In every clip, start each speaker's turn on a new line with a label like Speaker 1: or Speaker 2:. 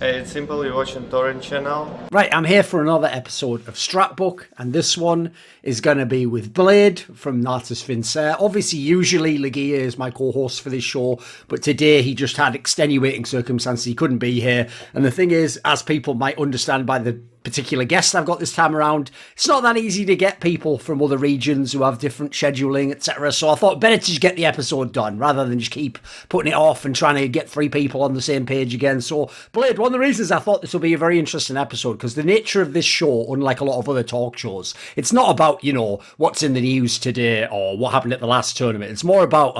Speaker 1: Hey, it's Simple, you're watching Thorin channel.
Speaker 2: Right, I'm here for another episode of Strat Book, and this one is going to be with Blade from Natus Fincer. Obviously, usually Legia is my co-host for this show, but today he just had extenuating circumstances. He couldn't be here. And the thing is, as people might understand by the particular guest I've got this time around, it's not that easy to get people from other regions who have different scheduling, etc. So I thought better to just get the episode done rather than just keep putting it off and trying to get three people on the same page again. So Blade, one of the reasons I thought this will be a very interesting episode, because the nature of this show, unlike a lot of other talk shows, it's not about, what's in the news today or what happened at the last tournament. It's more about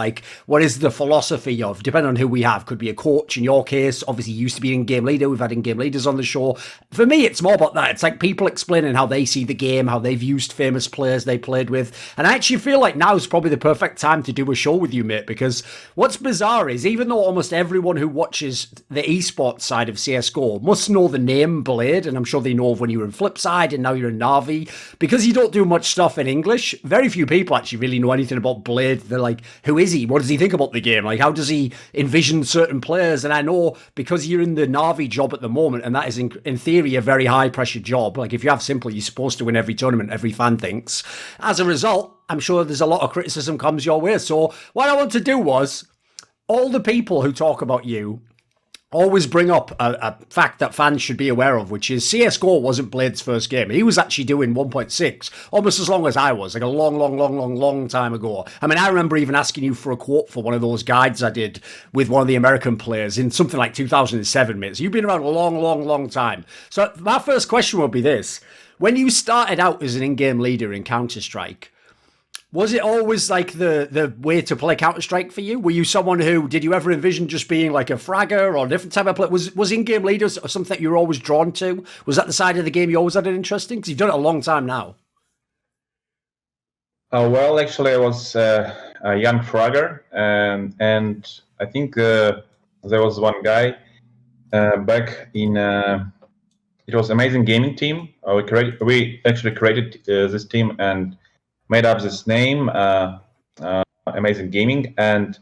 Speaker 2: what is the philosophy of, depending on who we have, could be a coach in your case, obviously you used to be an in-game leader, we've had in-game leaders on the show. For me, it's more about that. It's like people explaining how they see the game, how they've used famous players they played with. And I actually feel like now is probably the perfect time to do a show with you, mate, because what's bizarre is even though almost everyone who watches the esports side of CSGO must know the name Blade, and I'm sure they know of when you were in Flipside and now you're in Navi, because you don't do much stuff in English, very few people actually really know anything about Blade. They're like, who is he? What does he think about the game? How does he envision certain players? And I know because you're in the Navi job at the moment, and that is in theory a very high pressure job. If you have Simple, you're supposed to win every tournament, every fan thinks. As a result, I'm sure there's a lot of criticism comes your way. So what I want to do was, all the people who talk about you always bring up a fact that fans should be aware of, which is CSGO wasn't Blade's first game. He was actually doing 1.6 almost as long as I was, a long time ago. I mean, I remember even asking you for a quote for one of those guides I did with one of the American players in something like 2007, mate. So you've been around a long time. So my first question would be this. When you started out as an in-game leader in Counter-Strike, was it always the way to play Counter-Strike for you? Were you someone who, did you ever envision just being a fragger or a different type of play? Was in-game leaders something that you were always drawn to? Was that the side of the game you always had an interest in? Because you've done it a long time now.
Speaker 3: Well, actually, I was a young fragger, and I think there was one guy back in, it was Amazing Gaming Team. We actually created this team and made up this name, Amazing Gaming, and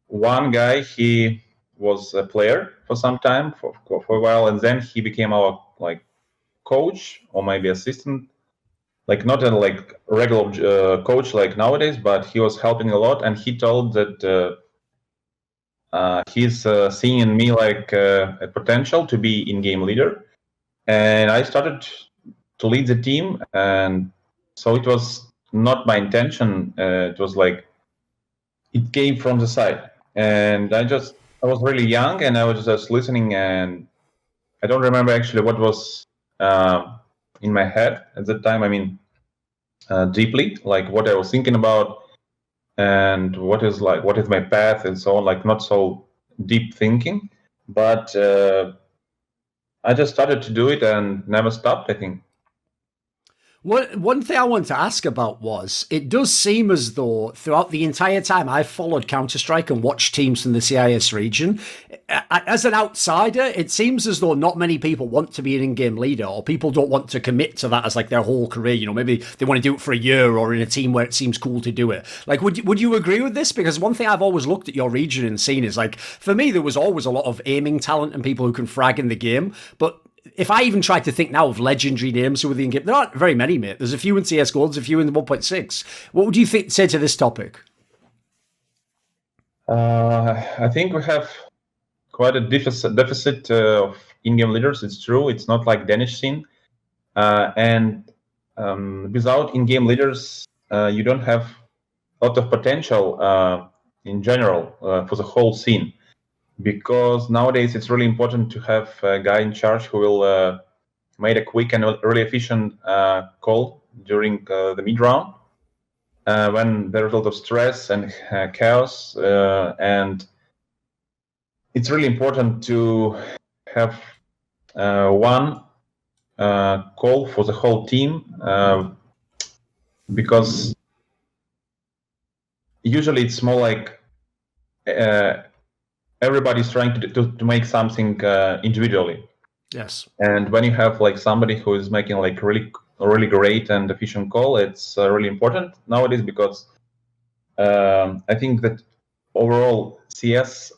Speaker 3: one guy, he was a player for some time, for a while, and then he became our coach or maybe assistant, not a regular coach like nowadays, but he was helping a lot, and he told that he's seeing in me a potential to be in-game leader, and I started to lead the team, and so it was not my intention. It was it came from the side, and I was really young, and I was just listening, and I don't remember actually what was in my head at that time. I mean, deeply, what I was thinking about, and what is my path, and so on. Not so deep thinking, but I just started to do it and never stopped, I think.
Speaker 2: One thing I wanted to ask about was, it does seem as though throughout the entire time I've followed Counter-Strike and watched teams from the CIS region, as an outsider, it seems as though not many people want to be an in-game leader, or people don't want to commit to that as their whole career. Maybe they want to do it for a year or in a team where it seems cool to do it. Would you agree with this? Because one thing I've always looked at your region and seen is for me, there was always a lot of aiming talent and people who can frag in the game. But if I even tried to think now of legendary names who were in game, there aren't very many, mate. There's a few in CSGO, there's a few in the 1.6. What would you say to this topic?
Speaker 3: I think we have quite a deficit of in-game leaders. It's true. It's not like Danish scene. And without in-game leaders, you don't have a lot of potential in general for the whole scene. Because nowadays it's really important to have a guy in charge who will make a quick and really efficient call during the mid-round when there's a lot of stress and chaos. And it's really important to have one call for the whole team, because usually it's more everybody's trying to make something individually.
Speaker 2: Yes.
Speaker 3: And when you have somebody who is making really great and efficient call, it's really important nowadays, because I think that overall CS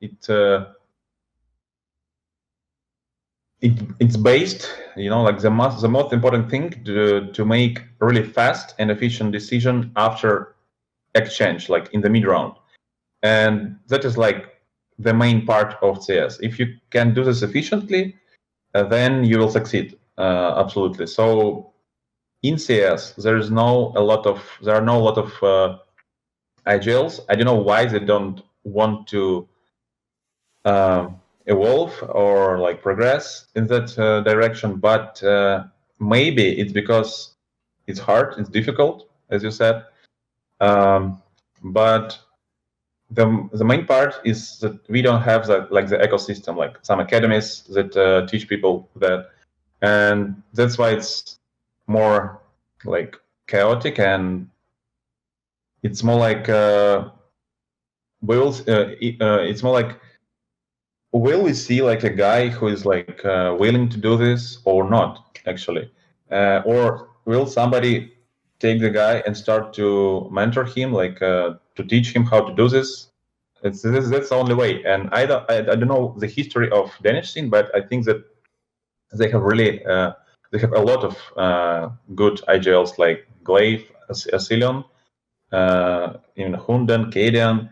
Speaker 3: it it's based, like the most important thing to make really fast and efficient decision after exchange, like in the mid round, and that is like the main part of CS. If you can do this efficiently, then you will succeed absolutely. So in CS, there are no a lot of IGLs. I don't know why they don't want to evolve or like progress in that direction, but maybe it's because it's hard, it's difficult, as you said. But the main part is that we don't have the ecosystem, like some academies that teach people that, and that's why it's more like chaotic, and it's more like it's more like, will we see like a guy who is like willing to do this or not, actually, or will somebody take the guy and start to mentor him, like to teach him how to do this? That's the only way. And I don't know the history of Danish scene, but I think that they have really they have a lot of good IGLs like Glaive, Asilion, even Hunden, Cadian,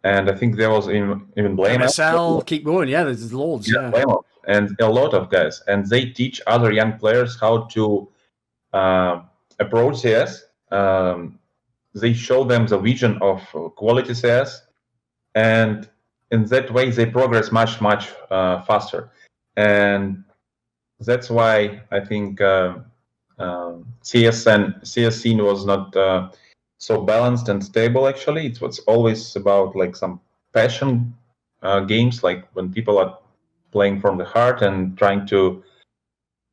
Speaker 3: and I think there was even Blame.
Speaker 2: MSL, keep going, yeah, there's loads. Yeah.
Speaker 3: And a lot of guys, and they teach other young players how to approach CS. They show them the vision of quality CS, and in that way they progress much faster. And that's why I think CS scene was not so balanced and stable. Actually, it was always about like some passion games, like when people are playing from the heart and trying to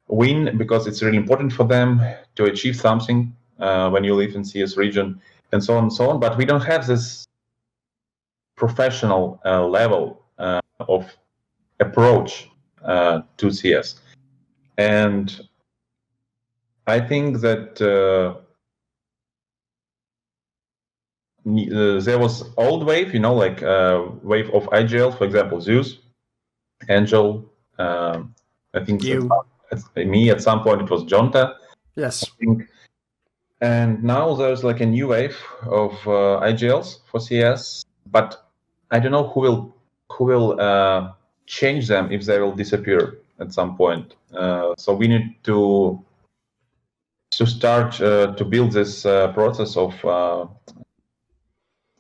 Speaker 3: win because it's really important for them to achieve something when you live in CS region, and so on and so on. But we don't have this professional level of approach to CS. And I think that there was old wave, like wave of IGL, for example, Zeus, Angel. I think me at some point it was Jonta.
Speaker 2: Yes.
Speaker 3: I think. And now there's like a new wave of IGLs for CS, but I don't know who will change them if they will disappear at some point. So we need to start to build this process of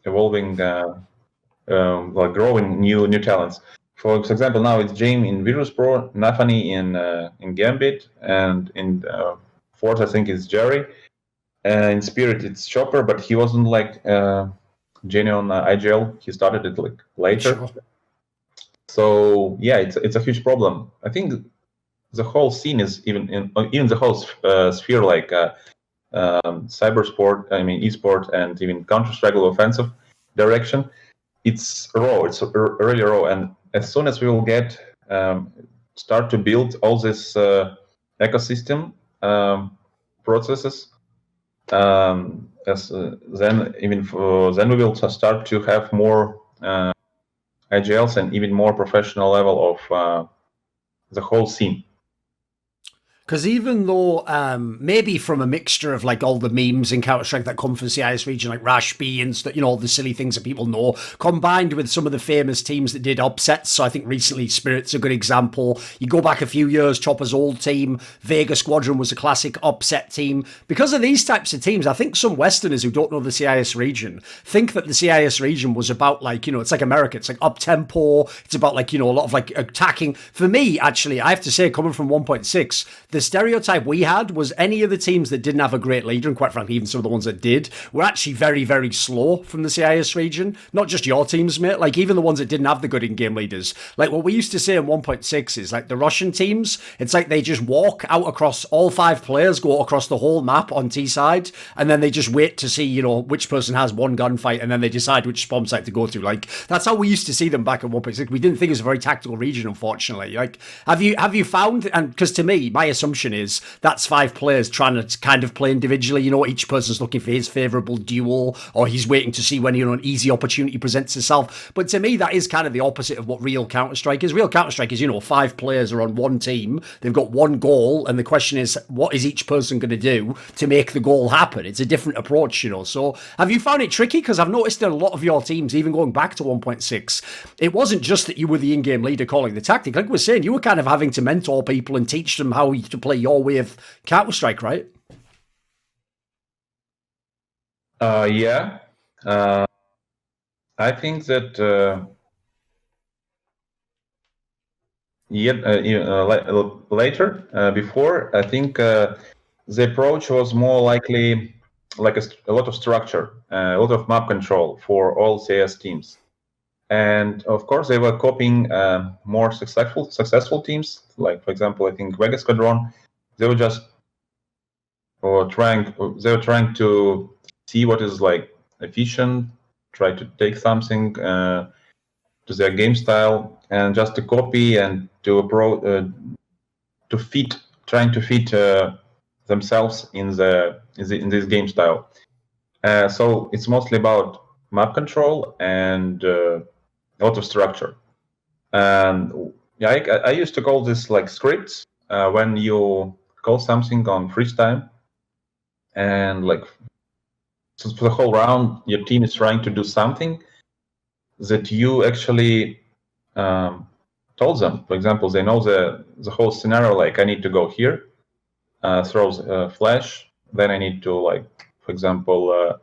Speaker 3: evolving, like growing new talents. For example, now it's James in Virus Pro, Nathani in Gambit, and in Force I think it's Jerry. In Spirit it's Chopper, but he wasn't like genuine IGL. He started it like later. Sure. So yeah, it's a huge problem. I think the whole scene is even the whole sphere, like cybersport, esport, and even Counter-Strike offensive direction. It's raw. It's really raw. And as soon as we will get start to build all this ecosystem processes, then we will start to have more IGLs and even more professional level of the whole scene.
Speaker 2: Because even though maybe from a mixture of like all the memes in Counter-Strike that come from CIS region, like Rash B and stuff, all the silly things that people know, combined with some of the famous teams that did upsets. So I think recently Spirit's a good example. You go back a few years, Chopper's old team, Vega Squadron was a classic upset team. Because of these types of teams, I think some Westerners who don't know the CIS region think that the CIS region was about like, it's like America. It's like up-tempo. It's about like, a lot of like attacking. For me, actually, I have to say, coming from 1.6, the stereotype we had was any of the teams that didn't have a great leader, and quite frankly, even some of the ones that did, were actually very, very slow from the CIS region. Not just your teams, mate. Like, even the ones that didn't have the good in-game leaders. Like, what we used to say in 1.6 is, like, the Russian teams, it's like they just walk out across all 5 players, go across the whole map on T-side, and then they just wait to see, which person has one gunfight, and then they decide which spawn site to go to. Like, that's how we used to see them back in 1.6. We didn't think it was a very tactical region, unfortunately. Like, have you found, and because to me, my assumption assumption is that's 5 players trying to kind of play individually. You know, each person's looking for his favourable duel, or he's waiting to see when, you know, an easy opportunity presents itself. But to me, that is kind of the opposite of what real Counter-Strike is. Real Counter-Strike is, you know, 5 players are on one team, they've got one goal, and the question is, what is each person going to do to make the goal happen? It's a different approach, you know. So have you found it tricky? Because I've noticed that a lot of your teams, even going back to 1.6, it wasn't just that you were the in-game leader calling the tactic. Like we were saying, you were kind of having to mentor people and teach them how to play your way of Counter-Strike, right?
Speaker 3: Yeah. I think that later, before, I think the approach was more likely like a lot of structure, a lot of map control for all CS teams. And of course, they were copying more successful teams. Like, for example, I think Vega Squadron. They were just trying to see what is like efficient, try to take something to their game style, and just to copy and to trying to fit themselves in this game style. So it's mostly about map control and a lot of structure. And yeah, I used to call this like scripts when you call something on freeze time, and like so for the whole round, your team is trying to do something that you actually told them. For example, they know the whole scenario. Like, I need to go here, throws a flash. Then I need to, like, for example,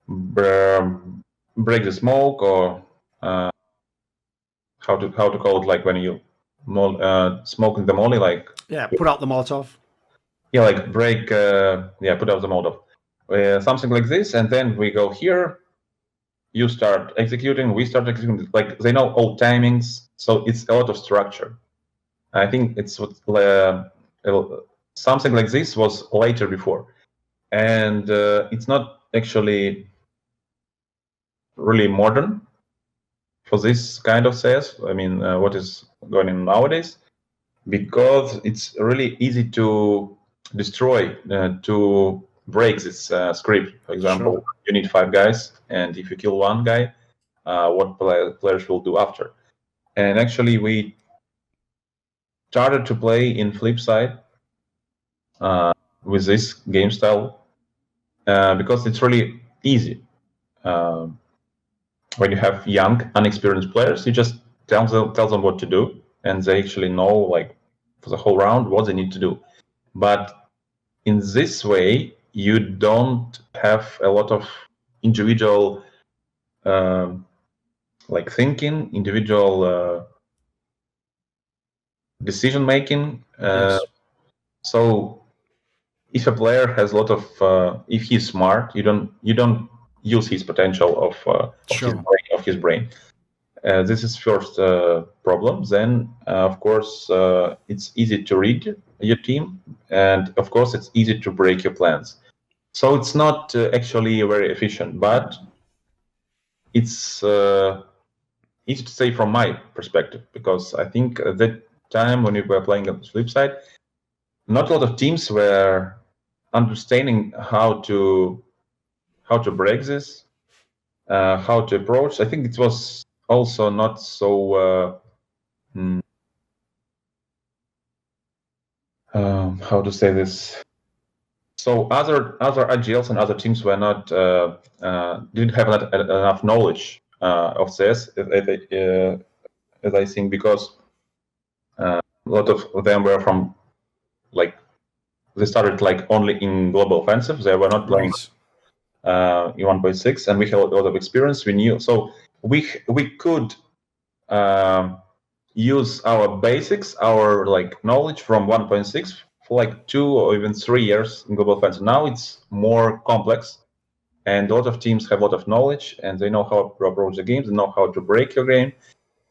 Speaker 3: break the smoke, or how to call it, like when you smoking the molly, like
Speaker 2: put out the Molotov.
Speaker 3: Yeah, like break. Put out the Molotov. Something like this, and then we go here. You start executing. We start executing. Like, they know all timings, so it's a lot of structure. I think it's what something like this was later before, and it's not actually really modern for this kind of CS. I mean, what is going on nowadays, because it's really easy to destroy, to break this script. For example,
Speaker 2: Sure.
Speaker 3: You need 5 guys, and if you kill one guy, what players will do after? And actually, we started to play in flip side with this game style because it's really easy. When you have young, unexperienced players, you just tell them what to do, and they actually know, like, for the whole round what they need to do. But in this way, you don't have a lot of individual like thinking, individual decision making.
Speaker 2: Yes.
Speaker 3: So if a player has a lot of, if he's smart, you don't use his potential of his brain. This is first problem. Then, of course, it's easy to read your team, and of course, it's easy to break your plans. So it's not actually very efficient, but it's easy to say from my perspective, because I think at that time when we were playing on the flip side, not a lot of teams were understanding how to break this, how to approach. I think it was also not so how to say this. So other IGLs and other teams were not didn't have enough knowledge of CS, as I think, because a lot of them were from, like, they started like only in global offensive. They were not playing in 1.6, and we had a lot of experience. We knew, so we could use our basics, our like knowledge from 1.6 for like 2 or even 3 years in global offensive. Now it's more complex, and a lot of teams have a lot of knowledge, and they know how to approach the games, they know how to break your game.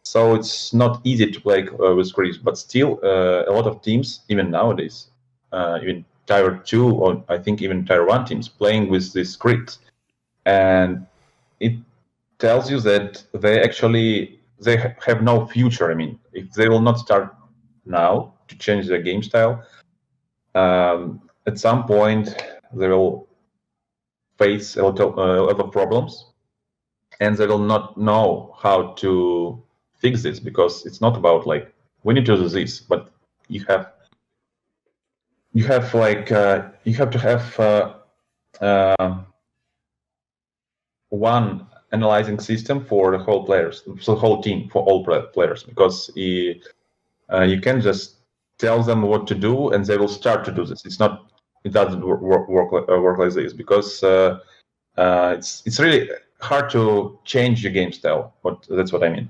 Speaker 3: So it's not easy to play with scripts, but still a lot of teams, even nowadays, even Tier 2 or I think even Tier 1 teams, playing with these scripts. And it tells you that they have no future. I mean, if they will not start now to change their game style, at some point they will face a lot of problems, and they will not know how to fix this, because it's not about like we need to do this, but you have to have one analyzing system for the whole players, so the whole team, for all players, because you can just tell them what to do and they will start to do this. It doesn't work like this, because it's really hard to change your game style. But that's what I mean.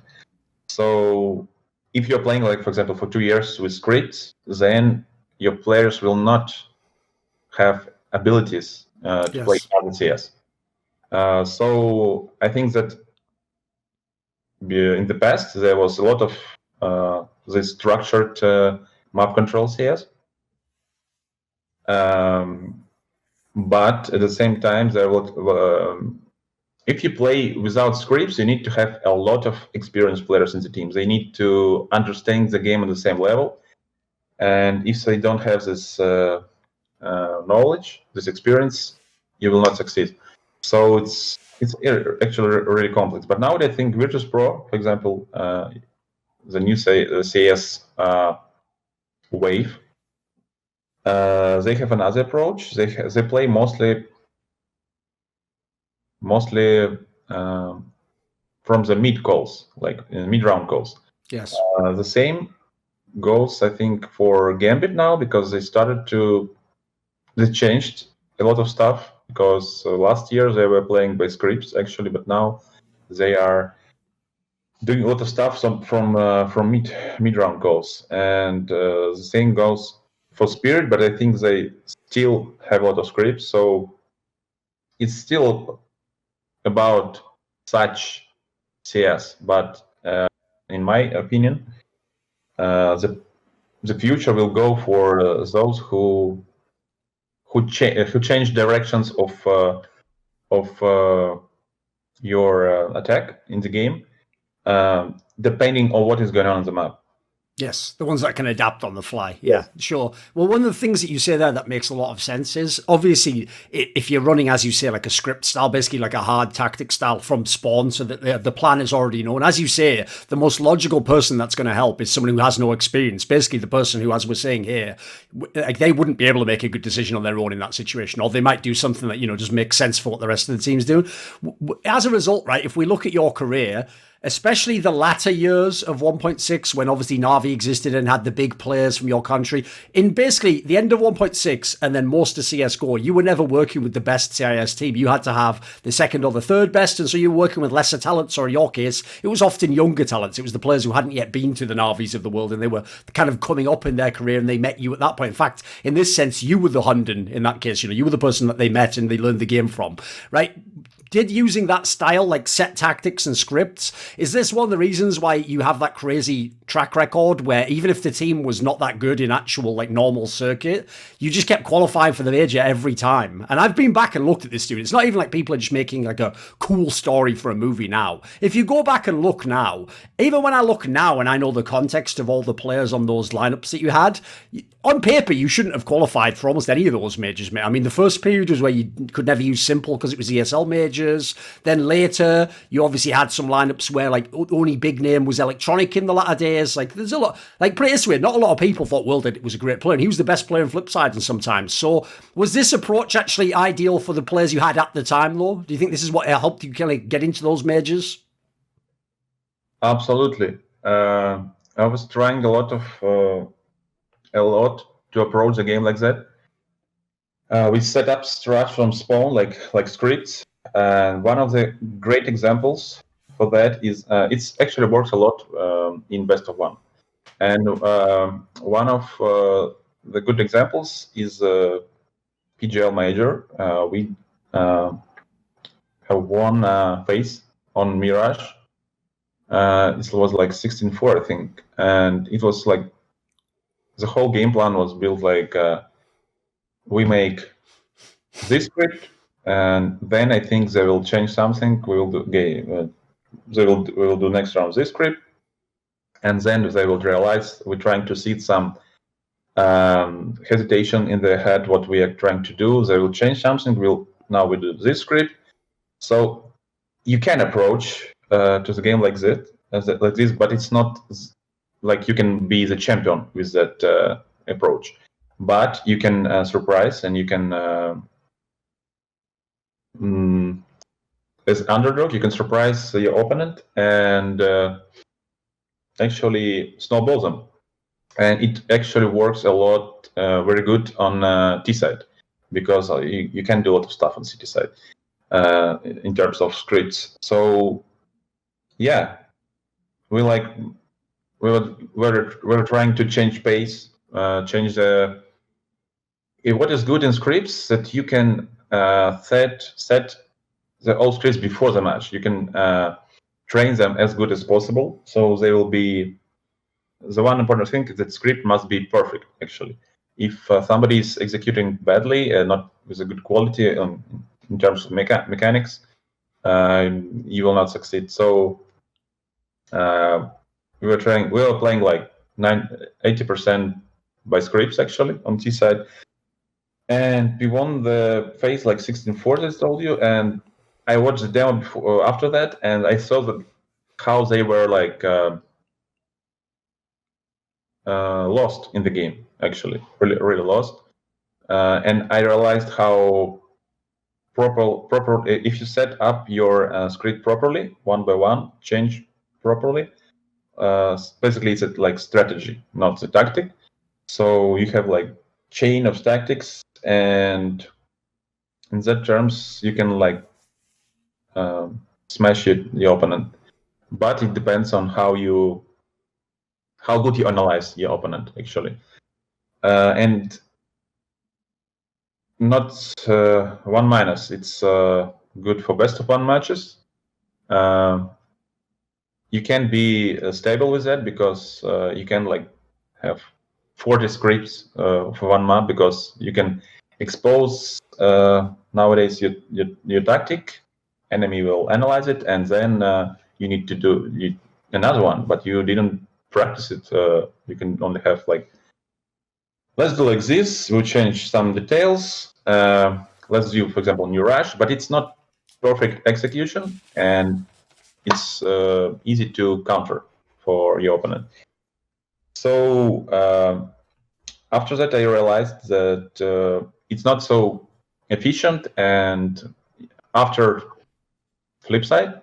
Speaker 3: So if you're playing, like, for example, for 2 years with scripts, then your players will not have abilities to play other CS. So I think that in the past there was a lot of this structured map control CS, but at the same time there was if you play without scripts, you need to have a lot of experienced players in the team. They need to understand the game on the same level, and if they don't have this knowledge, this experience, you will not succeed. So it's actually really complex. But now I think Virtus Pro, for example, the new CS wave, they have another approach. They play mostly from the mid calls, like mid round calls.
Speaker 2: Yes.
Speaker 3: The same goes, I think, for Gambit now, because they changed a lot of stuff, because last year they were playing by scripts actually, but now they are doing a lot of stuff from mid round calls, and the same goes for Spirit, but I think they still have a lot of scripts, so it's still about such CS. But in my opinion, the future will go for those who change directions of your attack in the game, depending on what is going on the map.
Speaker 2: Yes, the ones that can adapt on the fly. Yeah, sure. Well, one of the things that you say there that makes a lot of sense is, obviously, if you're running, as you say, like a script style, basically like a hard tactic style from spawn, so that the plan is already known. As you say, the most logical person that's going to help is someone who has no experience. Basically, the person who, as we're saying here, like, they wouldn't be able to make a good decision on their own in that situation, or they might do something that, just makes sense for what the rest of the team's doing. As a result, right, if we look at your career, especially the latter years of 1.6, when obviously Navi existed and had the big players from your country, in basically the end of 1.6 and then most of CSGO, you were never working with the best CIS team. You had to have the second or the third best, and so you were working with lesser talents, or in your case, it was often younger talents. It was the players who hadn't yet been to the Navis of the world, and they were kind of coming up in their career, and they met you at that point. In fact, in this sense, you were the Hunden in that case. You were the person that they met and they learned the game from, right? Did using that style, like set tactics and scripts, is this one of the reasons why you have that crazy track record where even if the team was not that good in actual like normal circuit, you just kept qualifying for the major every time? And I've been back and looked at this, dude. It's not even like people are just making like a cool story for a movie now. If you go back and look now, even when I look now and I know the context of all the players on those lineups that you had, on paper, you shouldn't have qualified for almost any of those majors, mate. I mean, the first period was where you could never use simple because it was ESL majors. Then later, you obviously had some lineups where like only big name was Electronic in the latter days. Like, there's a lot, like, put it this way, not a lot of people thought WorldEdit was a great player, and he was the best player in Flipside and sometimes. So was this approach actually ideal for the players you had at the time, though? Do you think this is what helped you kind of get into those majors?
Speaker 3: Absolutely. I was trying a lot to approach the game like that. We set up Strat from spawn, like scripts, and one of the great examples for that is it's actually works a lot in best of one. And one of the good examples is PGL Major. We have won phase on Mirage. It was like 16-4, I think, and it was like the whole game plan was built like we make this script, and then I think they will change something. We will do game. We will do next round this script, and then they will realize we're trying to seed some hesitation in their head what we are trying to do. They will change something. Now we do this script. So you can approach to the game like this, but it's not like you can be the champion with that approach. But you can surprise, and you can, as underdog, you can surprise your opponent and actually snowball them. And it actually works a lot, very good on T side, because you can do a lot of stuff on CT side in terms of scripts. So yeah, we're trying to change pace, change the. What is good in scripts that you can set the old scripts before the match. You can train them as good as possible, so they will be. The one important thing is that script must be perfect, actually. If somebody is executing badly, not with a good quality in terms of mechanics, you will not succeed. So we were playing like 80% by scripts, actually, on T side. And we won the phase like 16-4, as I told you. And I watched the demo after that, and I saw that how they were like... lost in the game, actually, really lost. And I realized how proper if you set up your script properly, one by one, change properly. Basically, it's like strategy, not the tactic. So you have like chain of tactics, and in that terms, you can like smash the opponent. But it depends on how good you analyze your opponent, actually. And not 1-. It's good for best of 1 matches. You can be stable with that, because you can like have 40 scripts for 1 map, because you can expose nowadays your tactic. Enemy will analyze it, and then you need to do another one, but you didn't practice it. You can only have like, let's do like this, we'll change some details, let's do, for example, new rush, but it's not perfect execution, and it's easy to counter for your opponent. So after that, I realized that it's not so efficient. And after flip side,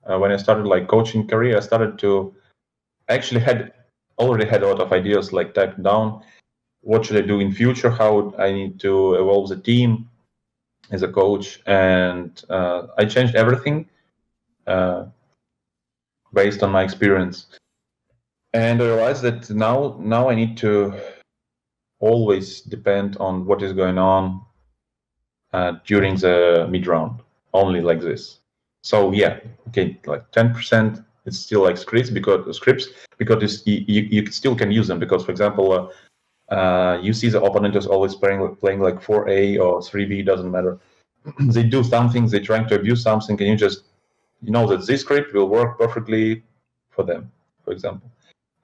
Speaker 3: when I started like coaching career, I started to actually already had a lot of ideas, like typed down what should I do in future, how I need to evolve the team as a coach, and I changed everything based on my experience. And I realized that now I need to always depend on what is going on during the mid round, only like this. So yeah, okay, like 10%. It's still like scripts because you still can use them, because, for example, you see the opponent is always playing like 4A or 3B, doesn't matter. They do something, they're trying to abuse something, and you know that this script will work perfectly for them, for example,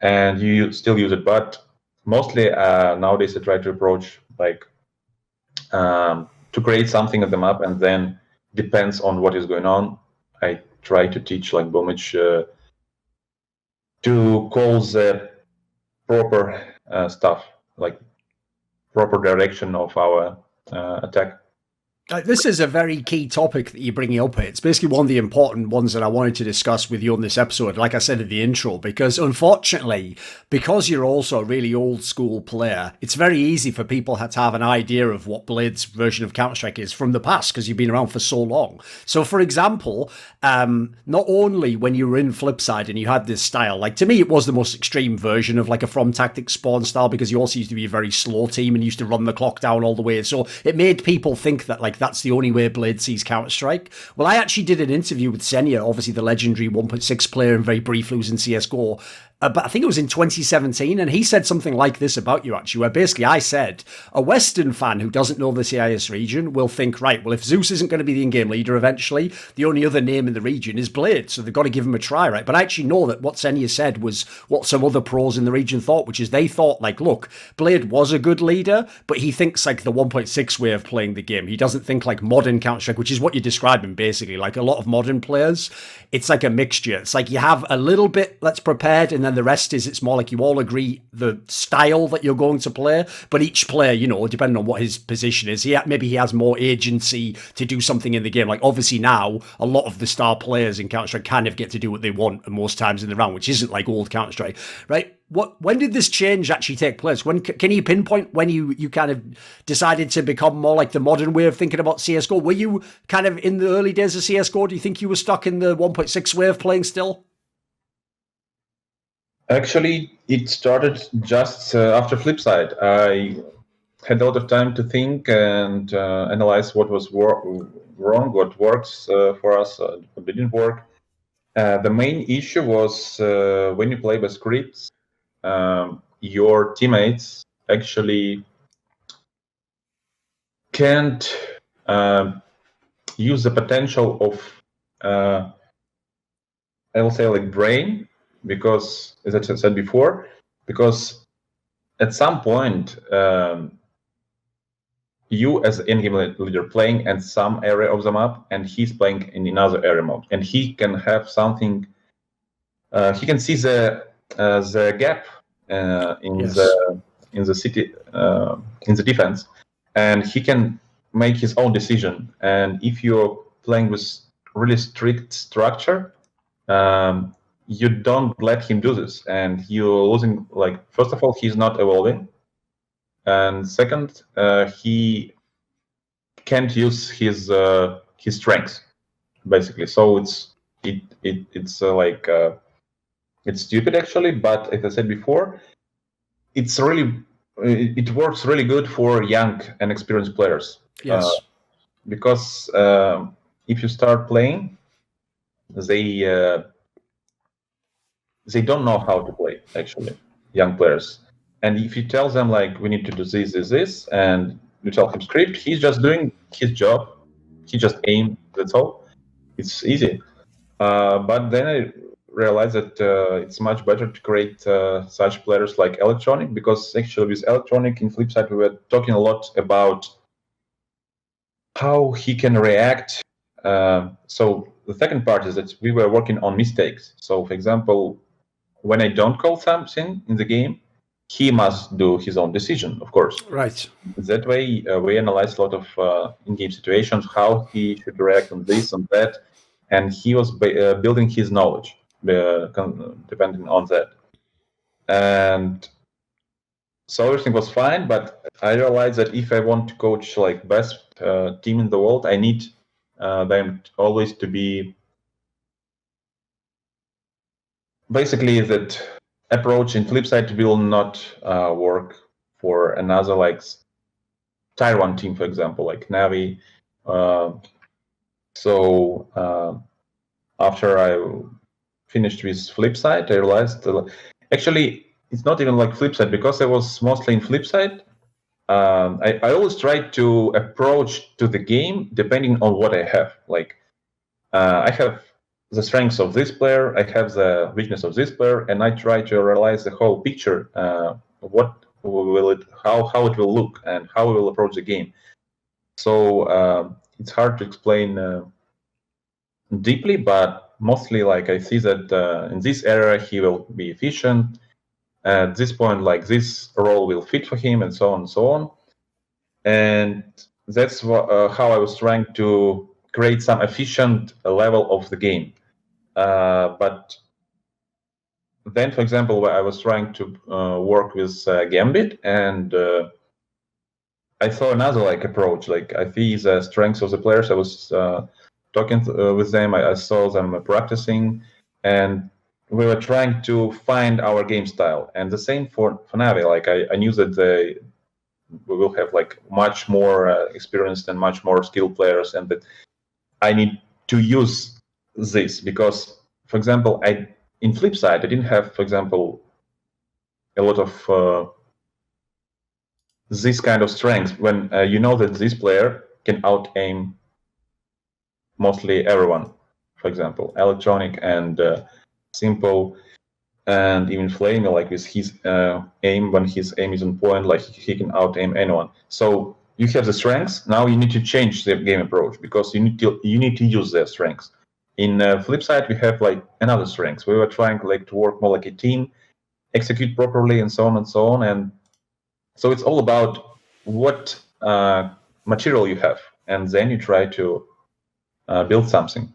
Speaker 3: and you still use it. But mostly nowadays I try to approach like to create something at the map, and then depends on what is going on. I try to teach like Bomich to call the proper stuff, like proper direction of our attack.
Speaker 2: This is a very key topic that you're bringing up here. It's basically one of the important ones that I wanted to discuss with you on this episode, like I said in the intro, because unfortunately, because you're also a really old school player, it's very easy for people to have an idea of what Blade's version of Counter-Strike is from the past, because you've been around for so long. So for example, not only when you were in Flipside and you had this style, like to me it was the most extreme version of like a From Tactics spawn style, because you also used to be a very slow team and used to run the clock down all the way. So it made people think that like that's the only way Blade sees Counter-Strike. Well, I actually did an interview with Senya, obviously the legendary 1.6 player and very briefly was in CSGO, but I think it was in 2017, and he said something like this about you, actually, where basically I said, a Western fan who doesn't know the CIS region will think, right, well, if Zeus isn't going to be the in-game leader eventually, the only other name in the region is Blade, so they've got to give him a try, right? But I actually know that what Senya said was what some other pros in the region thought, which is they thought, like, look, Blade was a good leader, but he thinks, like, the 1.6 way of playing the game. He doesn't think, like, modern Counter-Strike, which is what you're describing, basically. Like, a lot of modern players, it's like a mixture. It's like you have a little bit that's prepared, and then the rest is it's more like you all agree the style that you're going to play, but each player, you know, depending on what his position is, maybe he has more agency to do something in the game. Like obviously now a lot of the star players in Counter-Strike kind of get to do what they want most times in the round, which isn't like old Counter-Strike, right? When did this change actually take place? When can you pinpoint when you kind of decided to become more like the modern way of thinking about CSGO? Were you kind of in the early days of CSGO? Do you think you were stuck in the 1.6 way of playing still?
Speaker 3: Actually, it started just after Flipside. I had a lot of time to think and analyze what was wrong, what works for us, what didn't work. The main issue was when you play by scripts, your teammates actually can't use the potential of, I will say, like brain, because, as I said before, because at some point you as an in-game leader playing in some area of the map and he's playing in another area map, and he can have something, he can see the gap in the city, in the defense, and he can make his own decision. And if you're playing with really strict structure, you don't let him do this, and you're losing. Like, first of all, he's not evolving, and second, he can't use his strengths, basically. So it's stupid actually. But as I said before, it works really good for young and experienced players.
Speaker 2: Yes.
Speaker 3: Because if you start playing, they don't know how to play, actually, young players. And if you tell them, like, we need to do this, and you tell him script, he's just doing his job. He just aim, that's all. It's easy. But then I realized that it's much better to create such players like Electronic, because actually with Electronic in Flipside, we were talking a lot about how he can react. So the second part is that we were working on mistakes. So, for example, when I don't call something in the game, he must do his own decision, of course.
Speaker 2: Right.
Speaker 3: That way, we analyzed a lot of in-game situations, how he should react on this and that, and he was building his knowledge depending on that. And so everything was fine, but I realized that if I want to coach like best team in the world, I need them always to be basically that approach in Flipside will not work for another like tier 1 team, for example, like Navi. So after I finished with Flipside, I realized actually it's not even like Flipside, because I was mostly in Flipside. I always try to approach to the game depending on what I have. Like I have the strengths of this player, I have the weakness of this player, and I try to realize the whole picture. What will it, how it will look, and how we will approach the game. So it's hard to explain deeply, but mostly like I see that in this area he will be efficient. At this point, like this role will fit for him, and so on and so on. And that's how I was trying to create some efficient level of the game. But then, for example, I was trying to work with Gambit, and I saw another like approach. Like I see the strengths of the players. I was talking with them. I saw them practicing, and we were trying to find our game style. And the same for Navi. Like I knew that we will have like much more experienced and much more skilled players, and that I need to use this because, for example, I in flip side, I didn't have, for example, a lot of this kind of strength when you know that this player can out-aim mostly everyone. For example, Electronic and Simple and even Flamey, like with his aim, when his aim is on point, like he can out-aim anyone. So you have the strengths. Now you need to change the game approach because you need to use their strengths. In flip side, we have like another strengths. We were trying like to work more like a team, execute properly, and so on and so on. And so it's all about what material you have, and then you try to build something.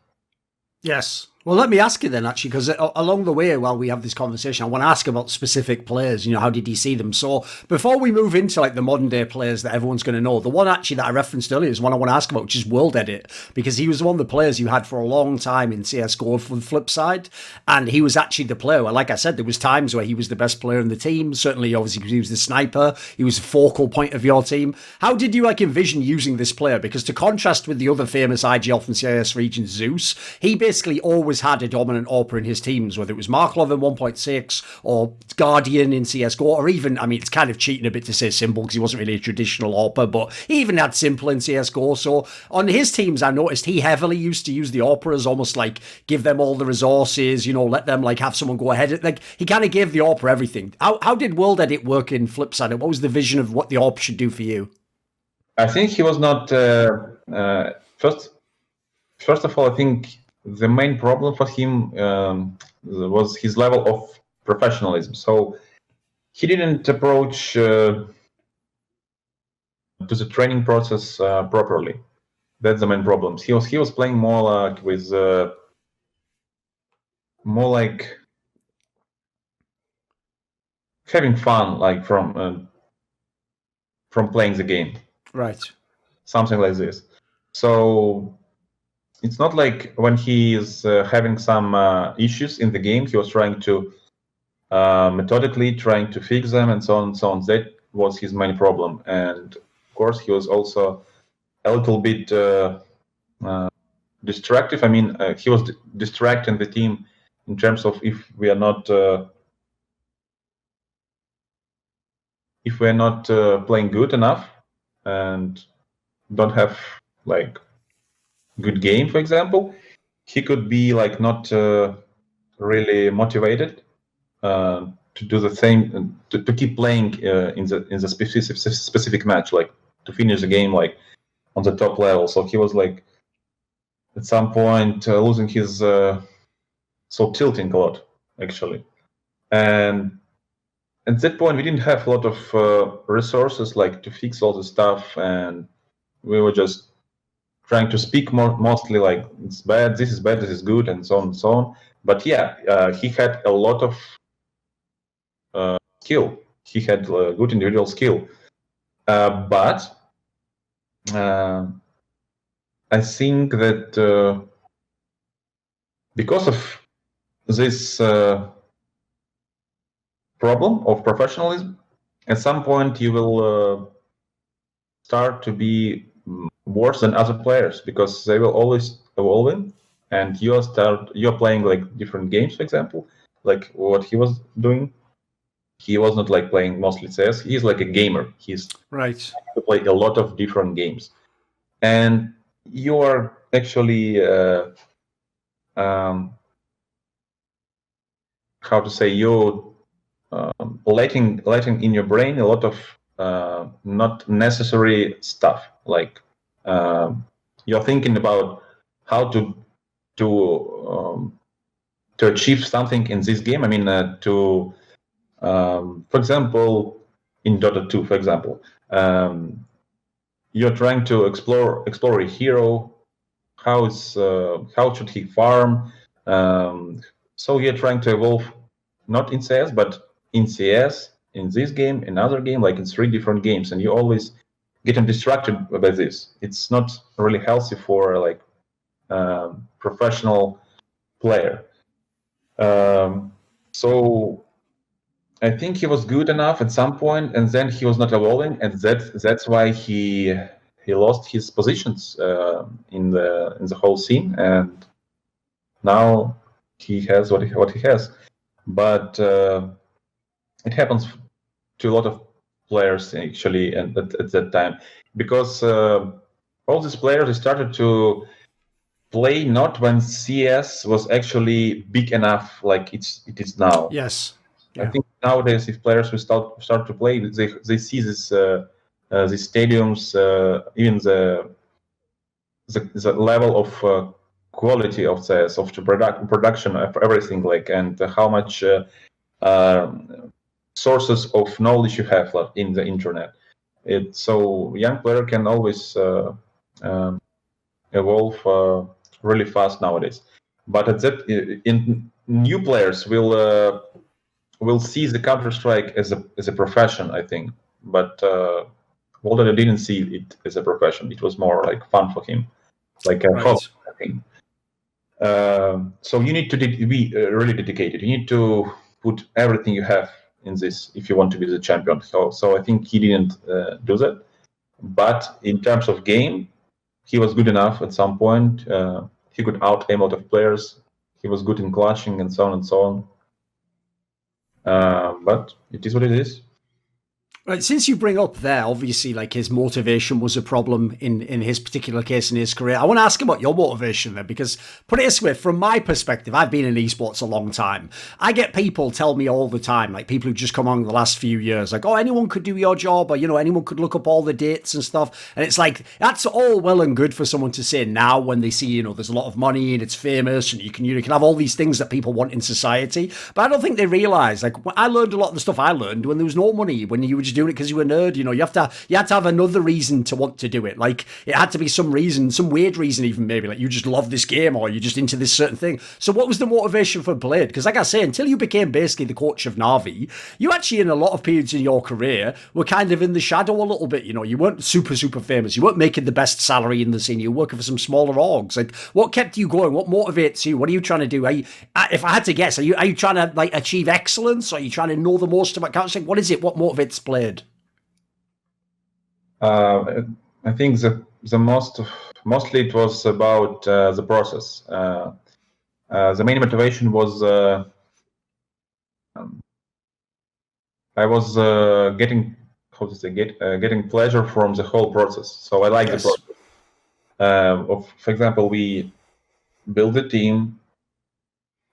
Speaker 2: Yes. Well, let me ask you then, actually, because along the way, while we have this conversation, I want to ask about specific players. How did you see them? So before we move into like the modern day players that everyone's going to know, the one actually that I referenced earlier is one I want to ask about, which is WorldEdit, because he was one of the players you had for a long time in CSGO for the flip side. And he was actually the player where, like I said, there was times where he was the best player in the team. Certainly, obviously, he was the sniper. He was a focal point of your team. How did you envision using this player? Because to contrast with the other famous IGL from CIS region, Zeus, he basically always had a dominant AWPer in his teams, whether it was Marklov in 1.6 or Guardian in CSGO, or even, it's kind of cheating a bit to say Simple because he wasn't really a traditional AWPer, but he even had Simple in CSGO. So on his teams, I noticed he heavily used to use the AWPer as almost like give them all the resources, let them have someone go ahead. Like he kind of gave the AWPer everything. How did WorldEdit work in Flipside? What was the vision of what the AWPer should do for you?
Speaker 3: I think he was not first of all, I think the main problem for him was his level of professionalism. So he didn't approach to the training process properly. That's the main problem. He was playing more like with more like having fun, like from playing the game.
Speaker 2: Right.
Speaker 3: Something like this. So it's not like when he is having some issues in the game, he was trying to methodically trying to fix them and so on and so on. That was his main problem. And of course, he was also a little bit distractive. He was distracting the team in terms of if we are not playing good enough and don't have like good game, for example, he could be like not really motivated to do the same, to keep playing in the specific match, like to finish the game like on the top level. So he was like at some point losing his tilting a lot actually, and at that point we didn't have a lot of resources like to fix all the stuff, and we were just trying to speak mostly like it's bad, this is good, and so on and so on. But yeah, he had a lot of skill. He had good individual skill, but I think that because of this problem of professionalism, at some point you will start to be worse than other players because they will always evolving, and you're playing like different games. For example, like what he was doing, he was not like playing mostly CS. He's like a gamer. He's
Speaker 2: right
Speaker 3: to play a lot of different games, and you are actually how to say, you letting in your brain a lot of not necessary stuff, like you're thinking about how to achieve something in this game. For example, in Dota 2, for example, you're trying to explore a hero. How should he farm? So you're trying to evolve, not in CS, but in CS, in this game, in another game, like in 3 different games, and you always getting distracted by this. It's not really healthy for like professional player. So I think he was good enough at some point, and then he was not evolving, and that's why he lost his positions in the whole scene, and now he has what he has. but it happens to a lot of players actually at that time, because all these players started to play not when CS was actually big enough like it is now.
Speaker 2: Yes.
Speaker 3: I think nowadays, if players will start to play, they see this these stadiums, even the level of quality of CS, of the production of everything, like, and how much sources of knowledge you have in the internet. So young player can always evolve really fast nowadays. But at that, in new players will see the Counter-Strike as a profession, I think. But WorldEdit didn't see it as a profession. It was more like fun for him, like a hobby, I think. So you need to be really dedicated. You need to put everything you have in this if you want to be the champion. So I think he didn't do that. But in terms of game, he was good enough at some point. He could out-aim a lot of players. He was good in clutching and so on and so on. But it is what it is.
Speaker 2: Right, since you bring up there, obviously, like, his motivation was a problem in his particular case in his career. I want to ask about your motivation there, because put it this way, from my perspective, I've been in esports a long time. I get people tell me all the time, like people who just come on the last few years, like, oh, anyone could do your job, or, you know, anyone could look up all the dates and stuff. And it's like, that's all well and good for someone to say now when they see, you know, there's a lot of money and it's famous and you can have all these things that people want in society. But I don't think they realize, like, I learned a lot of the stuff I learned when there was no money, when you were just doing it because you were a nerd. You know, you had to have another reason to want to do it. Like, it had to be some reason, some weird reason, even maybe like you just love this game or you're just into this certain thing. So what was the motivation for B1ad3? Because like I say, until you became basically the coach of Navi, you actually in a lot of periods in your career were kind of in the shadow a little bit. You know, you weren't super famous. You weren't making the best salary in the scene. You were working for some smaller orgs. Like, what kept you going? What motivates you? What are you trying to do? If I had to guess, are you trying to like achieve excellence? Or are you trying to know the most about Counter-Strike? What is it? What motivates B1ad3?
Speaker 3: I think mostly it was about the process. The main motivation was I was getting getting pleasure from the whole process. So I like the process. For example, we build a team,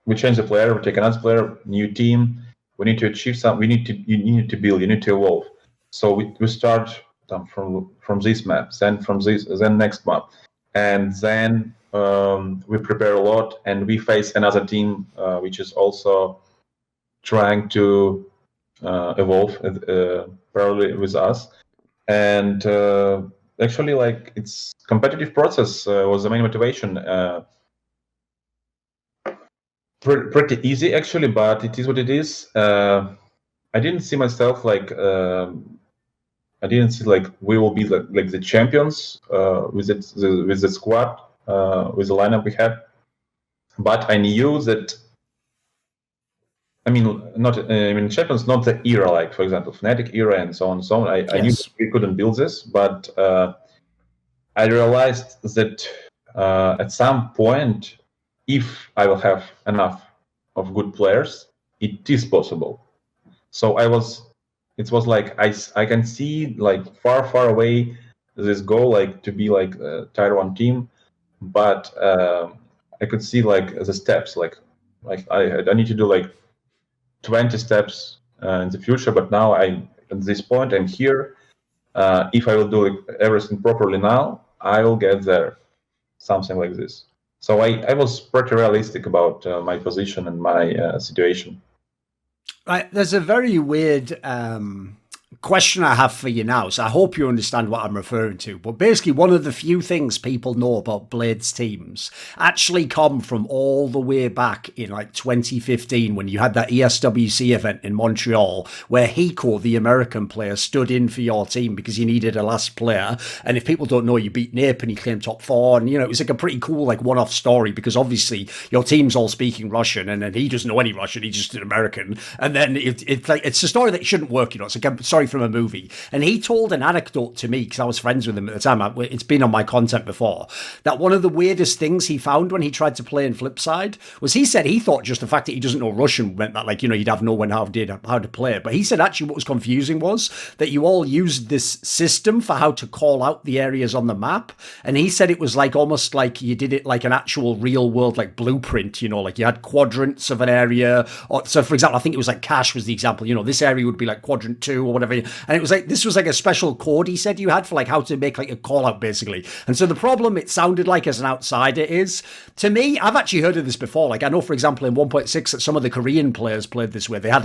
Speaker 3: we change the player, we take another player, new team. We need to achieve something. You need to build. You need to evolve. So we start from this map, then next map, and then we prepare a lot, and we face another team which is also trying to evolve parallelly with us, and actually, like, it's competitive process was the main motivation. Pretty easy actually, but it is what it is. I didn't see myself like. I didn't see like we will be like the champions with the squad, with the lineup we had. But I knew that. I mean, champions, not the era, like for example, Fnatic era and so on and so on. I knew we couldn't build this, but I realized that at some point, if I will have enough of good players, it is possible. So it was like I can see like far away this goal, like to be like a tier 1 team, but I could see like the steps, like I need to do like 20 steps in the future, but now at this point I'm here. If I will do everything properly now, I will get there, something like this. So I was pretty realistic about my position and my situation.
Speaker 2: Right, there's a very weird question I have for you now, so I hope you understand what I'm referring to. But basically, one of the few things people know about B1ad3's teams actually come from all the way back in like 2015 when you had that ESWC event in Montreal where Hiko, the American player, stood in for your team because you needed a last player. And if people don't know, you beat Nape and he claimed top 4. And, you know, it was like a pretty cool like one-off story because obviously your team's all speaking Russian and then he doesn't know any Russian, he's just an American. And then it's a story that shouldn't work, you know. It's like, I'm sorry from a movie. And he told an anecdote to me, because I was friends with him at the time. It's been on my content before, that one of the weirdest things he found when he tried to play in Flipside was he said he thought just the fact that he doesn't know Russian meant that, like, you'd have no one how to play it. But he said actually what was confusing was that you all used this system for how to call out the areas on the map. And he said it was like almost like you did it like an actual real world, like blueprint, like you had quadrants of an area. Or, so for example, I think it was like Cash was the example, this area would be like quadrant 2 or whatever. And it was like, this was like a special code he said you had for like how to make like a call out basically. And so the problem it sounded like as an outsider is, to me, I've actually heard of this before. Like I know, for example, in 1.6 that some of the Korean players played this way. They had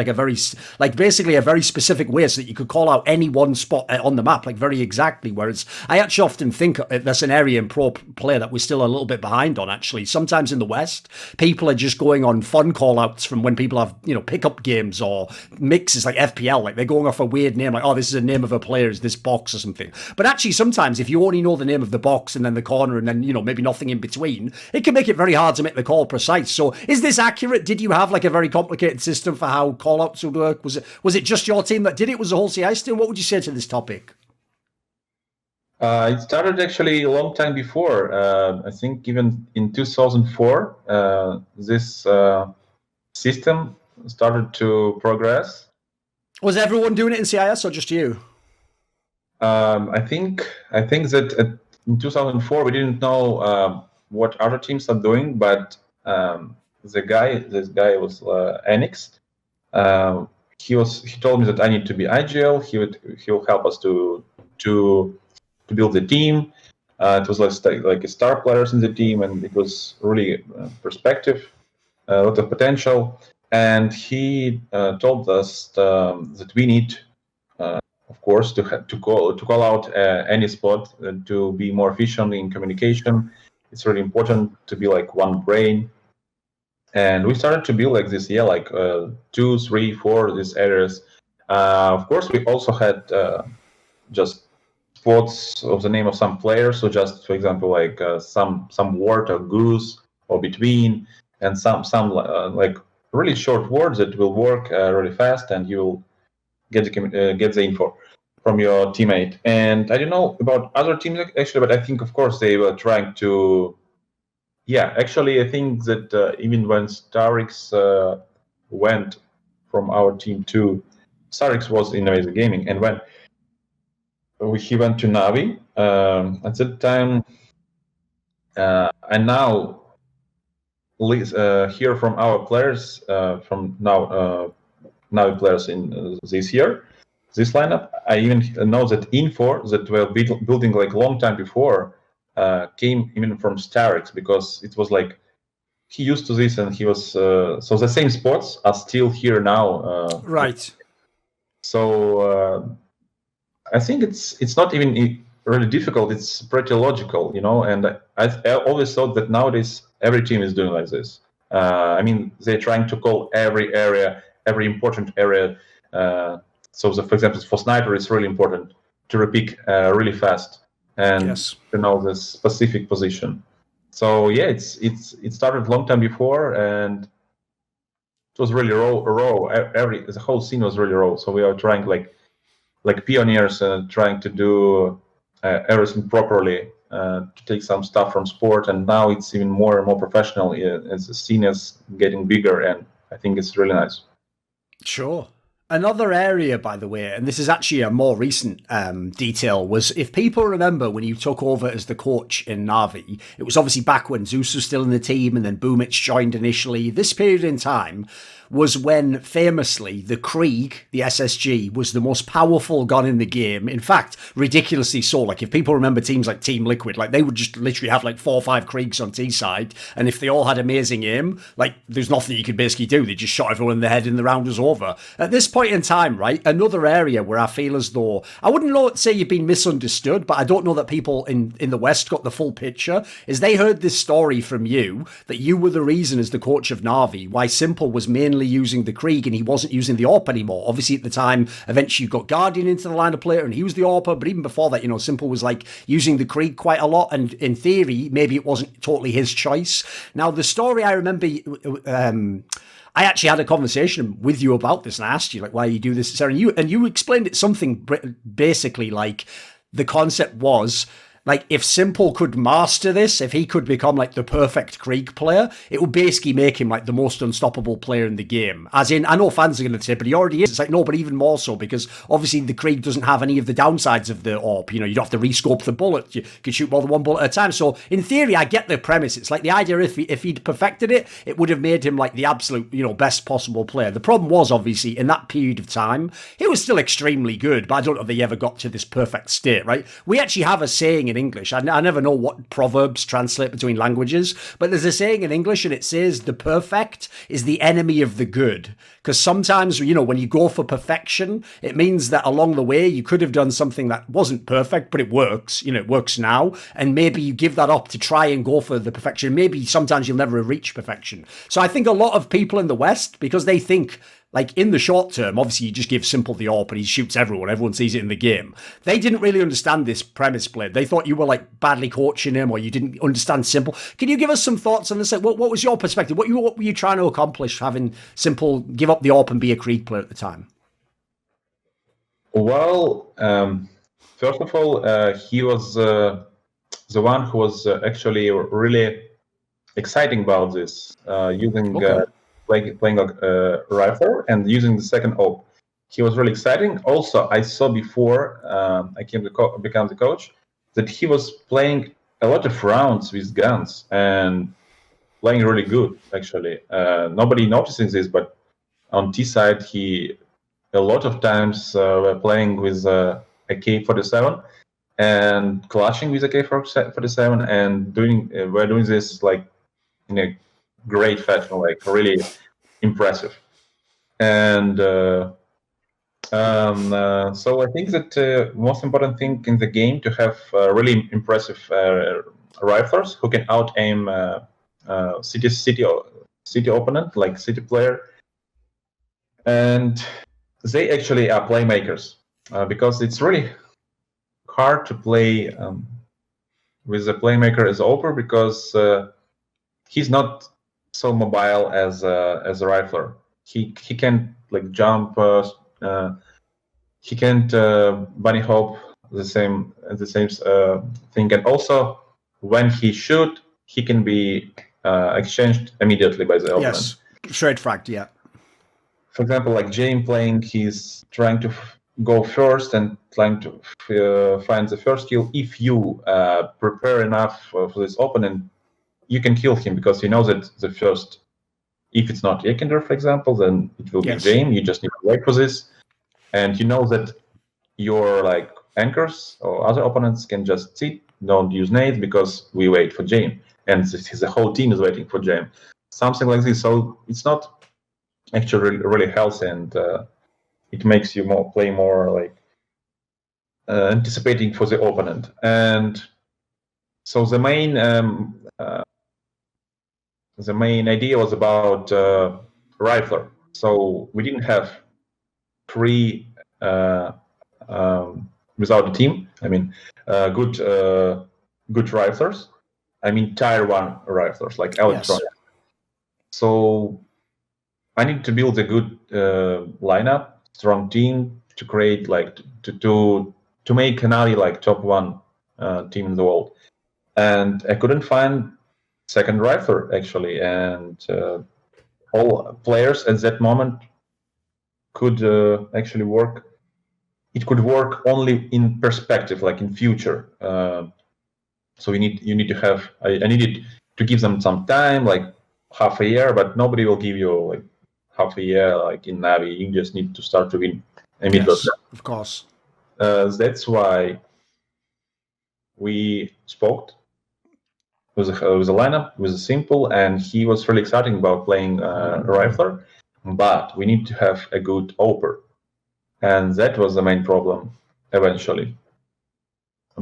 Speaker 2: like basically a very specific way so that you could call out any one spot on the map, like very exactly. Whereas I actually often think that's an area in pro play that we're still a little bit behind on, actually. Sometimes in the West, people are just going on fun call outs from when people have, pickup games or mixes like FPL. Like they're going off a weird name, like, oh, this is a name of a player, is this box or something. But actually, sometimes if you only know the name of the box and then the corner and then, maybe nothing in between, it can make it very hard to make the call precise. So is this accurate? Did you have like a very complicated system for how call outs would work? Was it just your team that did it? Was the whole CI team? What would you say to this topic?
Speaker 3: It started actually a long time before. I think even in 2004, this system started to progress.
Speaker 2: Was everyone doing it in CIS or just you?
Speaker 3: I think that in 2004 we didn't know what other teams are doing, but this guy was Enix. He told me that I need to be agile. He'll help us to build the team. It was like star players in the team, and it was really perspective, a lot of potential. And he told us that we need, of course, to call out any spot to be more efficient in communication. It's really important to be like one brain. And we started to build like this, 2, 3, 4 these areas. Of course, we also had just spots of the name of some players. So just, for example, like some word or goose or between, and some like really short words that will work really fast, and you will get the info from your teammate. And I don't know about other teams actually, but I think, of course, they were trying to. Yeah, actually, I think that even when Starix went from our team to Starix was in Amazing Gaming, and when he went to Navi at that time, and now hear from our players from Navi players in this year, this lineup. I even know that info that were building like long time before came even from Starix, because it was like he used to this, and he was so the same spots are still here now.
Speaker 2: Right.
Speaker 3: So I think it's not even really difficult. It's pretty logical, And I always thought that nowadays every team is doing like this. I mean, they're trying to call every area, every important area. So, for example, for sniper, it's really important to repick really fast and to know the specific position. So yeah, it started a long time before, and it was really raw. The whole scene was really raw. So we are trying like pioneers, trying to do everything properly, to take some stuff from sport, and now it's even more and more professional as the scene is getting bigger, and I think it's really nice.
Speaker 2: Sure. Another area, by the way, and this is actually a more recent detail, was if people remember when you took over as the coach in Navi, it was obviously back when Zeus was still in the team and then Boomich joined initially. This period in time was when, famously, the Krieg, the SSG, was the most powerful gun in the game. In fact, ridiculously so. Like, if people remember teams like Team Liquid, like, they would just literally have, like, 4 or 5 Kriegs on T-side, and if they all had amazing aim, like, there's nothing you could basically do. They just shot everyone in the head and the round was over. At this point in time, right, another area where I feel as though, I wouldn't say you've been misunderstood, but I don't know that people in the West got the full picture, is they heard this story from you, that you were the reason as the coach of Navi, why s1mple was mainly mainly using the Krieg and he wasn't using the AWP anymore. Obviously, at the time, eventually you got Guardian into the lineup later and he was the AWP, but even before that, Simple was like using the Krieg quite a lot. And in theory, maybe it wasn't totally his choice. Now, the story I remember, I actually had a conversation with you about this and I asked you, like, why you do this, Sarah, and you explained it something basically like the concept was, like, if Simple could master this, if he could become like the perfect Krieg player, it would basically make him like the most unstoppable player in the game. As in, I know fans are going to say, but he already is. It's like, no, but even more so, because obviously the Krieg doesn't have any of the downsides of the AWP. You don't have to rescope the bullet. You can shoot more than one bullet at a time. So in theory, I get the premise. It's like the idea if he'd perfected it, it would have made him like the absolute, best possible player. The problem was, obviously, in that period of time, he was still extremely good, but I don't know if he ever got to this perfect state, right? We actually have a saying in English. I never know what proverbs translate between languages, but there's a saying in English and it says the perfect is the enemy of the good. Because sometimes, when you go for perfection, it means that along the way you could have done something that wasn't perfect, but it works. It works now. And maybe you give that up to try and go for the perfection. Maybe sometimes you'll never reach perfection. So I think a lot of people in the West, because they think, like, in the short term, obviously you just give Simple the AWP and he shoots everyone sees it in the game. They didn't really understand this premise, Blade. They thought you were like badly coaching him or you didn't understand Simple. Can you give us some thoughts on this? Like, what was your perspective? What were you trying to accomplish having Simple give up the AWP and be a Krieg player at the time?
Speaker 3: Well, first of all, he was the one who was actually really exciting about this, using...
Speaker 2: Okay.
Speaker 3: Playing a rifle and using the second AWP. He was really exciting. Also, I saw before I came to become the coach that he was playing a lot of rounds with guns and playing really good, actually. Nobody noticing this, but on T side, he a lot of times were playing with AK-47 and clashing with AK-47 and we're doing this like in a great fashion, like really impressive. And so I think that most important thing in the game to have really impressive riflers who can out aim city opponent, like city player, and they actually are playmakers because it's really hard to play with a playmaker as AWPer because he's not so mobile as a rifler. He can't like jump. He can't bunny hop the same thing. And also, when he shoot, he can be exchanged immediately by the opponent.
Speaker 2: Yes, straight fragged. Yeah.
Speaker 3: For example, like Jane playing, he's trying to go first and trying to find the first kill. If you prepare enough for this opponent, you can kill him because you know that the first, if it's not Ekender, for example, then it will be Jane. You just need to wait for this. And you know that your like anchors or other opponents can just sit, don't use nades because we wait for Jane. And the whole team is waiting for Jane. Something like this. So it's not actually really healthy and it makes you play more like anticipating for the opponent. And so the main idea was about rifler. So we didn't have three without a team. I mean, good riflers. I mean, tier 1 riflers like electronic. Yes. So I need to build a good lineup, strong team to create like to make Navi like top 1 team in the world. And I couldn't find second rifler actually, and all players at that moment could actually work. It could work only in perspective, like in future. So you need to have. I needed to give them some time, like half a year, but nobody will give you like half a year, like in Navi. You just need to start to win immediately.
Speaker 2: Yes, of course.
Speaker 3: That's why we spoke with a lineup, with a Simple, and he was really exciting about playing rifler. But we need to have a good AWPer, and that was the main problem eventually.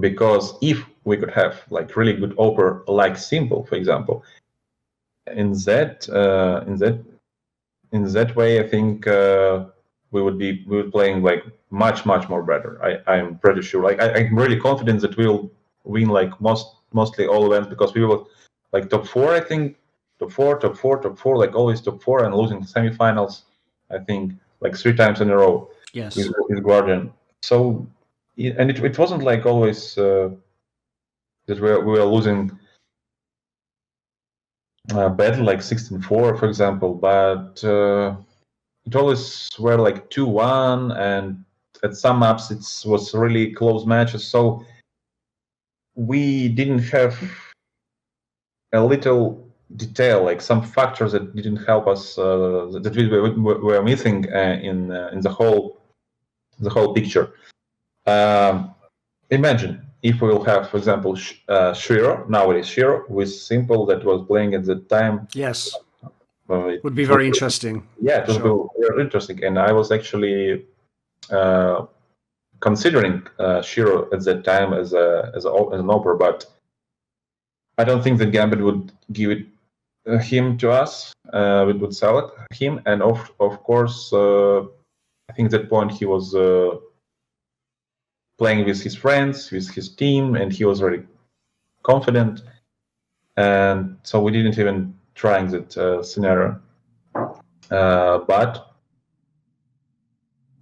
Speaker 3: Because if we could have like really good AWPer like Simple, for example, in that in that way, I think we would be playing like much more better. I'm pretty sure. Like I'm really confident that we'll win like mostly all events, because we will like top 4. I think top four, like always top 4, and losing semifinals. I think like 3 times in a row.
Speaker 2: Yes.
Speaker 3: With Guardian. So, and it wasn't like always that we were losing badly, like 16-4, for example, but it always were like 2-1, and at some maps it was really close matches. So we didn't have a little detail, like some factors that didn't help us, that we were missing in the whole picture. Imagine if we will have, for example, Shiro, nowadays Shiro, with Simple that was playing at the time.
Speaker 2: Yes. Would be very interesting.
Speaker 3: Yeah, it would be very interesting. And I was actually considering Shiro at that time as an offer, but I don't think that Gambit would give it him to us. We would sell it him, and of course, I think at that point he was playing with his friends, with his team, and he was very confident. And so we didn't even try that scenario. But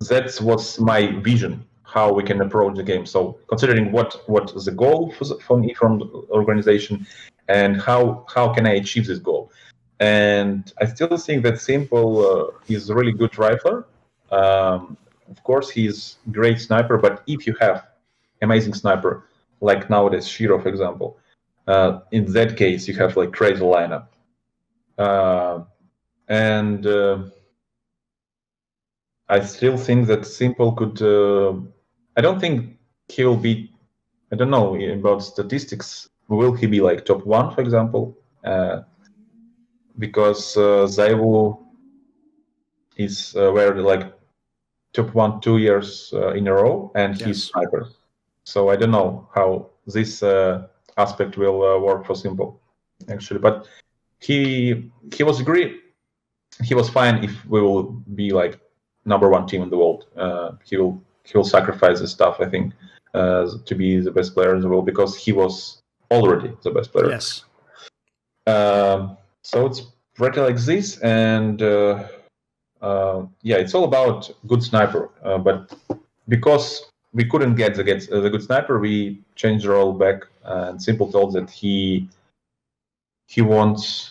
Speaker 3: that was my vision, how we can approach the game. So considering what the goal for me from the organization, and how can I achieve this goal. And I still think that Simple is a really good rifler. Of course, he's a great sniper, but if you have amazing sniper, like nowadays Shiro, for example, in that case, you have like crazy lineup. And I still think that Simple could... I don't think he will be... I don't know about statistics. Will he be like top 1, for example? Because Zaiwu is where like top 1 2 years in a row, and he's sniper. So I don't know how this aspect will work for Simple, actually. But he was great. He was fine if we will be like number 1 team in the world. He will sacrifice his stuff, I think, to be the best player in the world, because he was already the best player.
Speaker 2: Yes.
Speaker 3: So it's pretty like this, and it's all about good sniper. But because we couldn't get the good sniper, we changed the role back, and Simple told that he wants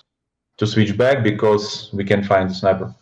Speaker 3: to switch back because we can find the sniper.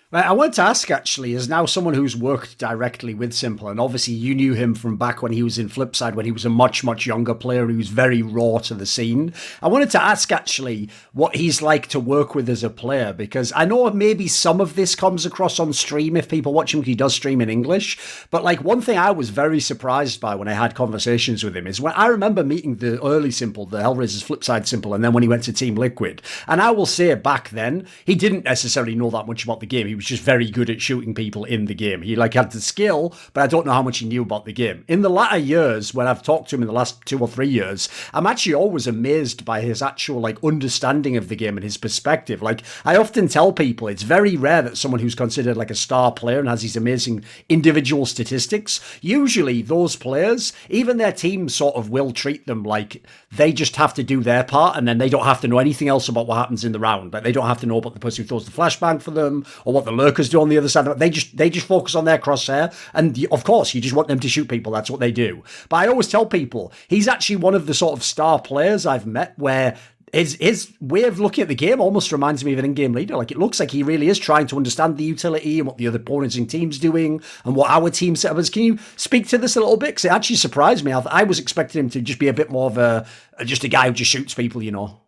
Speaker 2: Right, I wanted to ask, actually, as now someone who's worked directly with Simple, and obviously you knew him from back when he was in Flipside, when he was a much younger player, he was very raw to the scene. I wanted to ask, actually, what he's like to work with as a player, because I know maybe some of this comes across on stream if people watch him, he does stream in English, but like one thing I was very surprised by when I had conversations with him is when I remember meeting the early Simple, the Hellraiser's Flipside Simple, and then when he went to Team Liquid, and I will say back then, he didn't necessarily know that much about the game. He was just very good at shooting people in the game. He like had the skill, but I don't know how much he knew about the game. In the latter years, when I've talked to him in the last 2 or 3 years, I'm actually always amazed by his actual like understanding of the game and his perspective. Like I often tell people, it's very rare that someone who's considered like a star player and has these amazing individual statistics, usually those players, even their team sort of will treat them like they just have to do their part, and then they don't have to know anything else about what happens in the round. Like they don't have to know about the person who throws the flashbang for them or what the lurkers do on the other side. They just focus on their crosshair, and of course you just want them to shoot people. That's what they do. But I always tell people he's actually one of the sort of star players I've met where his way of looking at the game almost reminds me of an in-game leader. Like it looks like he really is trying to understand the utility and what the other opponents and teams doing and what our team setup is. Can you speak to this a little bit? Because it actually surprised me. I was expecting him to just be a bit more of just a guy who just shoots people, you know.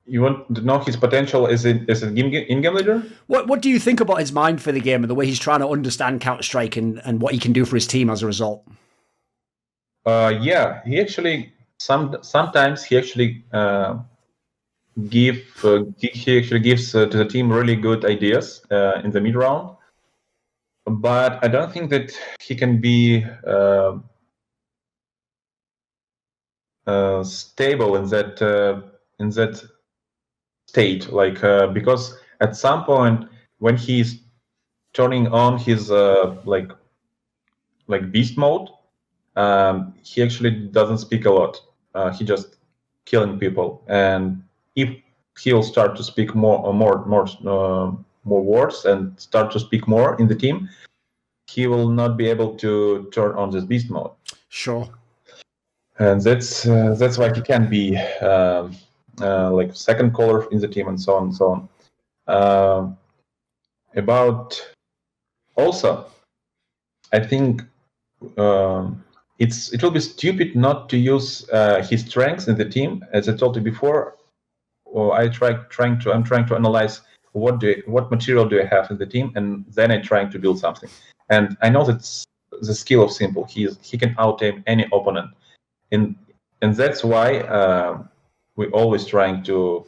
Speaker 3: You want to know his potential as an in-game leader?
Speaker 2: What do you think about his mind for the game and the way he's trying to understand Counter-Strike and what he can do for his team as a result?
Speaker 3: He actually sometimes he actually gives to the team really good ideas in the mid round, but I don't think that he can be stable in that state, like because at some point when he's turning on his like beast mode, he actually doesn't speak a lot. He just killing people, and if he'll start to speak more words and start to speak more in the team, he will not be able to turn on this beast mode.
Speaker 2: Sure.
Speaker 3: And that's why he can be like second caller in the team and so on and so on. About also, I think it will be stupid not to use his strengths in the team. As I told you before, I'm trying to analyze what material do I have in the team, and then I'm trying to build something. And I know that's the skill of s1mple. He can out-aim any opponent, and that's why we always trying to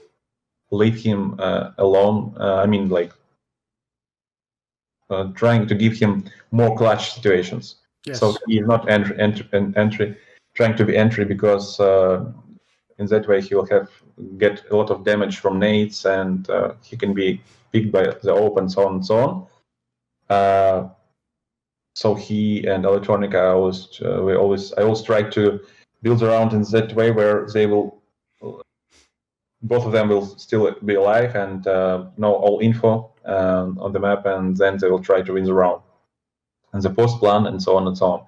Speaker 3: leave him alone. I mean, like trying to give him more clutch situations.
Speaker 2: Yes.
Speaker 3: So he's not trying to be entry, because in that way he will get a lot of damage from nades, and he can be picked by the open, and so on and so on. So he and Electronica, I always try to build around in that way, where they will, both of them will still be alive and know all info on the map, and then they will try to win the round and the post plan, and so on and so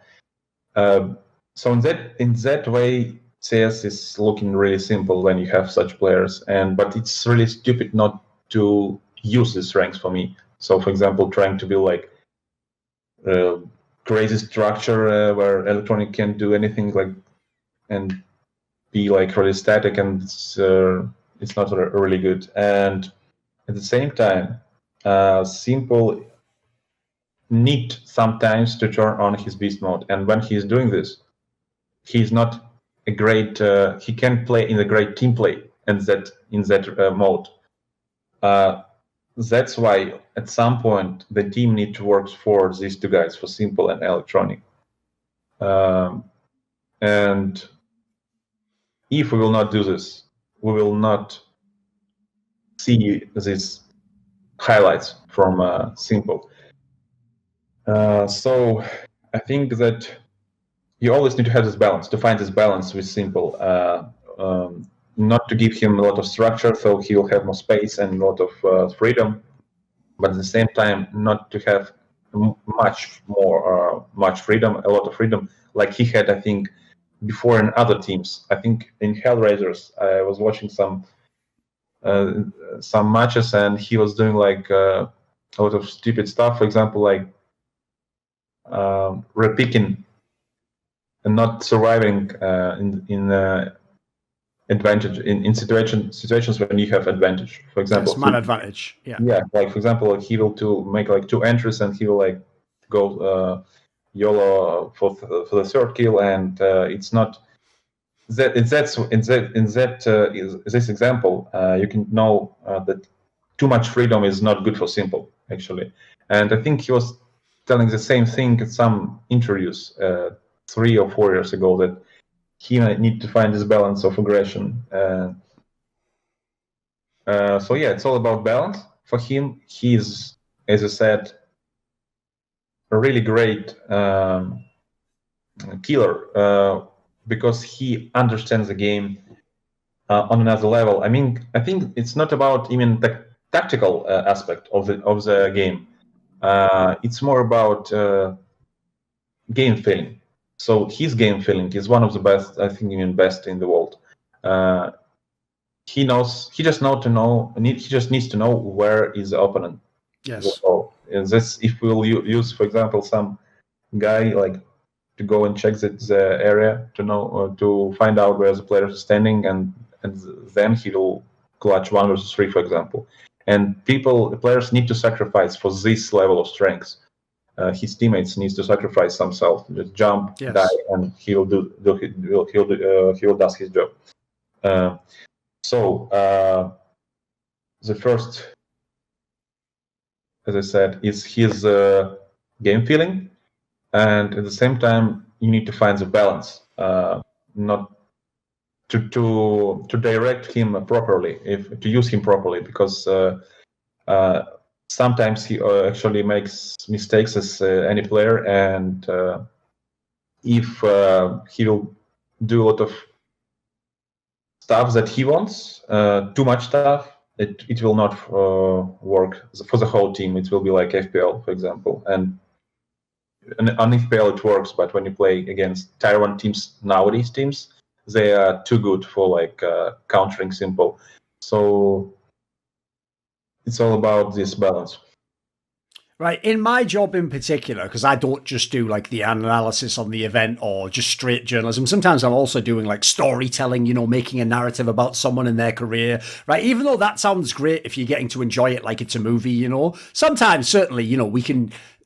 Speaker 3: on. So in that way, CS is looking really simple when you have such players, but it's really stupid not to use these ranks for me. So, for example, trying to build like crazy structure where Electronic can't do anything, like, and be like really static, and it's not really good. And at the same time, s1mple need sometimes to turn on his beast mode, and when he's doing this, he's not a great. He can play in a great team play in that mode. That's why at some point the team need to work for these two guys, for s1mple and Electronic. And if we will not do this, we will not see these highlights from s1mple. So I think that you always need to have this balance, to find this balance with s1mple, not to give him a lot of structure, so he will have more space and a lot of freedom, but at the same time not to have much freedom, a lot of freedom, like he had, I think, before in other teams. I think in Hellraisers, I was watching some matches, and he was doing like a lot of stupid stuff. For example, like repicking and not surviving in advantage in situations when you have advantage. For example,
Speaker 2: man advantage.
Speaker 3: Yeah. Like for example, like he will make like 2 entries, and he will like go YOLO for the third kill, and it's not that this example you can know that too much freedom is not good for s1mple, actually. And I think he was telling the same thing in some interviews 3 or 4 years ago, that he might need to find this balance of aggression. So yeah, it's all about balance. For him, he's, as I said, a really great killer, because he understands the game on another level. I mean, I think it's not about even the tactical aspect of the game. It's more about game feeling. So his game feeling is one of the best, I think, even best in the world. He just needs to know where is the opponent.
Speaker 2: Yes.
Speaker 3: So, this, if we'll use, for example, some guy like to go and check the area to know, to find out where the player is standing, and then he will clutch 1 versus 3, for example. And the players need to sacrifice for this level of strength. His teammates needs to sacrifice themselves, just jump,
Speaker 2: Yes.
Speaker 3: die, and he will does his job. So the first, as I said, is his game feeling, and at the same time you need to find the balance. Not to direct him properly, to use him properly, because sometimes he actually makes mistakes as any player, and if he will do a lot of stuff that he wants, too much stuff, it will not work for the whole team. It will be like FPL, for example, and on FPL it works, but when you play against Tier 1 teams, nowadays teams, they are too good for like countering simple. So it's all about this balance.
Speaker 2: Right, in my job in particular, because I don't just do like the analysis on the event or just straight journalism. Sometimes I'm also doing like storytelling, you know, making a narrative about someone in their career, right? Even though that sounds great if you're getting to enjoy it like it's a movie, you know, sometimes certainly, you know,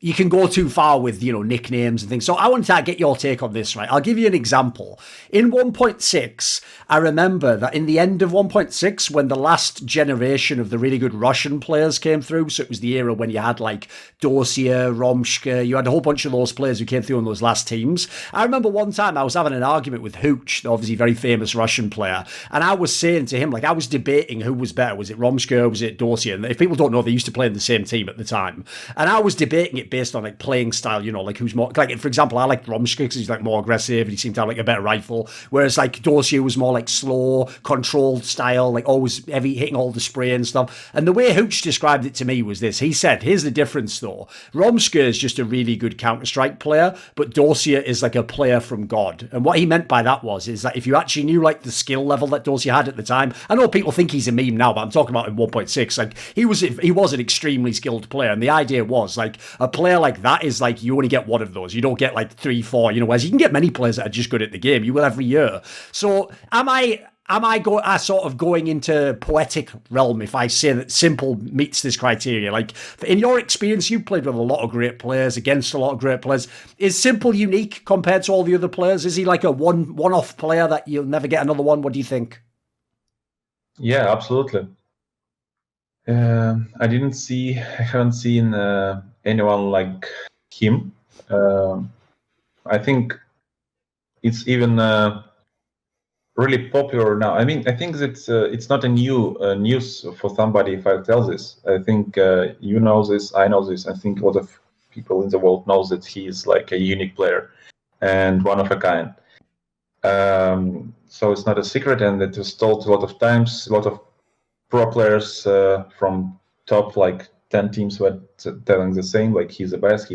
Speaker 2: you can go too far with, you know, nicknames and things. So I want to get your take on this, right? I'll give you an example. In 1.6, I remember that in the end of 1.6, when the last generation of the really good Russian players came through, so it was the era when you had like Dosia, Romshka, you had a whole bunch of those players who came through on those last teams. I remember one time I was having an argument with Hooch, the obviously very famous Russian player, and I was saying to him, like, I was debating who was better. Was it Romshka? Was it Dosia? And if people don't know, they used to play in the same team at the time. And I was debating it based on like playing style, you know, like who's more, like, for example, I like Romshka because he's like more aggressive and he seemed to have like a better rifle, whereas like Dosia was more like slow, controlled style, like always heavy, hitting all the spray and stuff. And the way Hooch described it to me was this. He said, here's the difference though. Romshka is just a really good Counter-Strike player, but Dosia is like a player from God. And what he meant by that is that if you actually knew like the skill level that Dosia had at the time, I know people think he's a meme now, but I'm talking about in 1.6, like he was an extremely skilled player. And the idea was like a player like that is like you only get one of those. You don't get like 3, 4, you know, whereas you can get many players that are just good at the game. You will every year. So am I sort of going into poetic realm if I say that Simple meets this criteria? Like, in your experience, you played with a lot of great players, against a lot of great players. Is Simple unique compared to all the other players? Is he like a one-off player that you'll never get another one? What do you think?
Speaker 3: Yeah, absolutely. I haven't seen anyone like him. I think it's even really popular now. I mean, I think that it's not a new news for somebody if I tell this. I think you know this, I know this. I think a lot of people in the world knows that he is like a unique player and one of a kind. So it's not a secret, and it was told a lot of times. A lot of pro players from top like 10 teams were telling the same, like he's the best.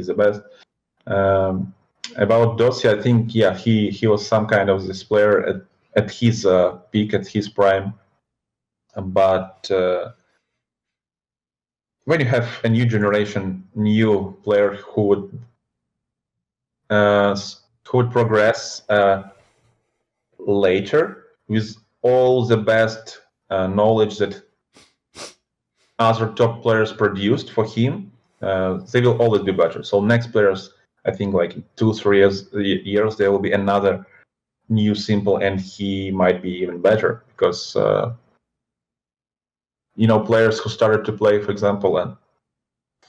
Speaker 3: About Dosia, I think, yeah, he was some kind of this player at his peak, at his prime. But when you have a new generation, new player who would progress later with all the best knowledge that other top players produced for him, they will always be better. So next players, I think like in 2-3 years, there will be another new Simple, and he might be even better because players who started to play, for example, at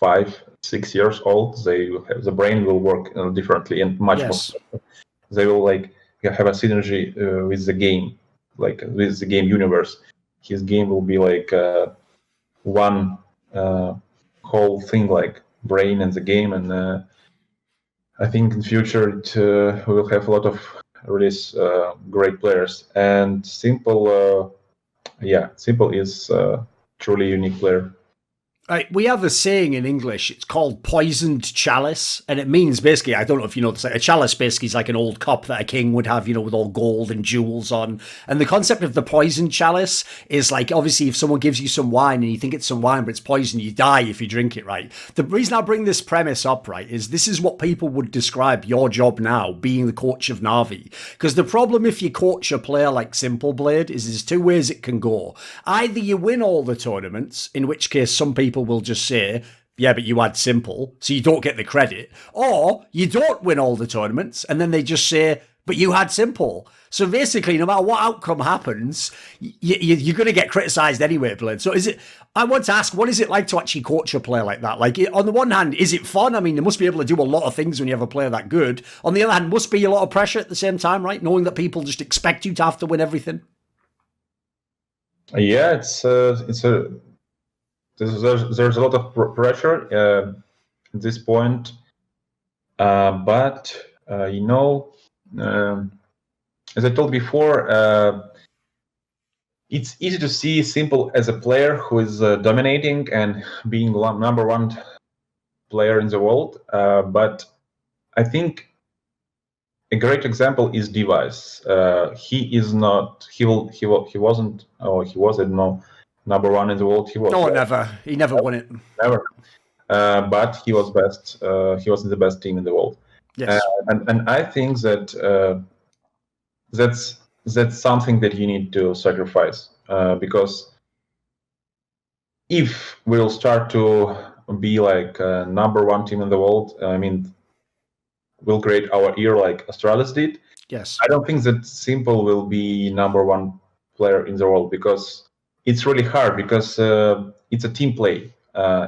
Speaker 3: 5-6 years old, the brain will work differently and much more. They will like have a synergy with the game, like with the game universe. His game will be like one whole thing, like brain and the game. And I think in future we will have a lot of really great players. And Simple is truly unique player.
Speaker 2: Right, we have a saying in English, it's called poisoned chalice, and it means basically, I don't know if you know this, a chalice basically is like an old cup that a king would have, with all gold and jewels on. And the concept of the poisoned chalice is like, obviously, if someone gives you some wine and you think it's some wine, but it's poison, you die if you drink it, right? The reason I bring this premise up, right, is this is what people would describe your job now, being the coach of Navi. Because the problem if you coach a player like Simple Blade is there's two ways it can go. Either you win all the tournaments, in which case some people will just say, yeah, but you had Simple, so you don't get the credit. Or you don't win all the tournaments, and then they just say, but you had simple. So basically, no matter what outcome happens, you're going to get criticised anyway, Blade. So I want to ask, what is it like to actually coach a player like that? Like, on the one hand, is it fun? I mean, you must be able to do a lot of things when you have a player that good. On the other hand, must be a lot of pressure at the same time, right? Knowing that people just expect you to have to win everything.
Speaker 3: Yeah, there's a lot of pressure at this point, but as I told before, it's easy to see Simple as a player who is dominating and being number one player in the world. But I think a great example is Device. He is not. He wasn't. Or he wasn't. No, number one in the world. He was.
Speaker 2: No, never. He never won it.
Speaker 3: Never. But he was best. He was in the best team in the world.
Speaker 2: Yes.
Speaker 3: And I think that that's something that you need to sacrifice, because if we'll start to be like number one team in the world, I mean, we'll create our ear like Astralis did.
Speaker 2: Yes.
Speaker 3: I don't think that Simple will be number one player in the world, because it's really hard, because it's a team play.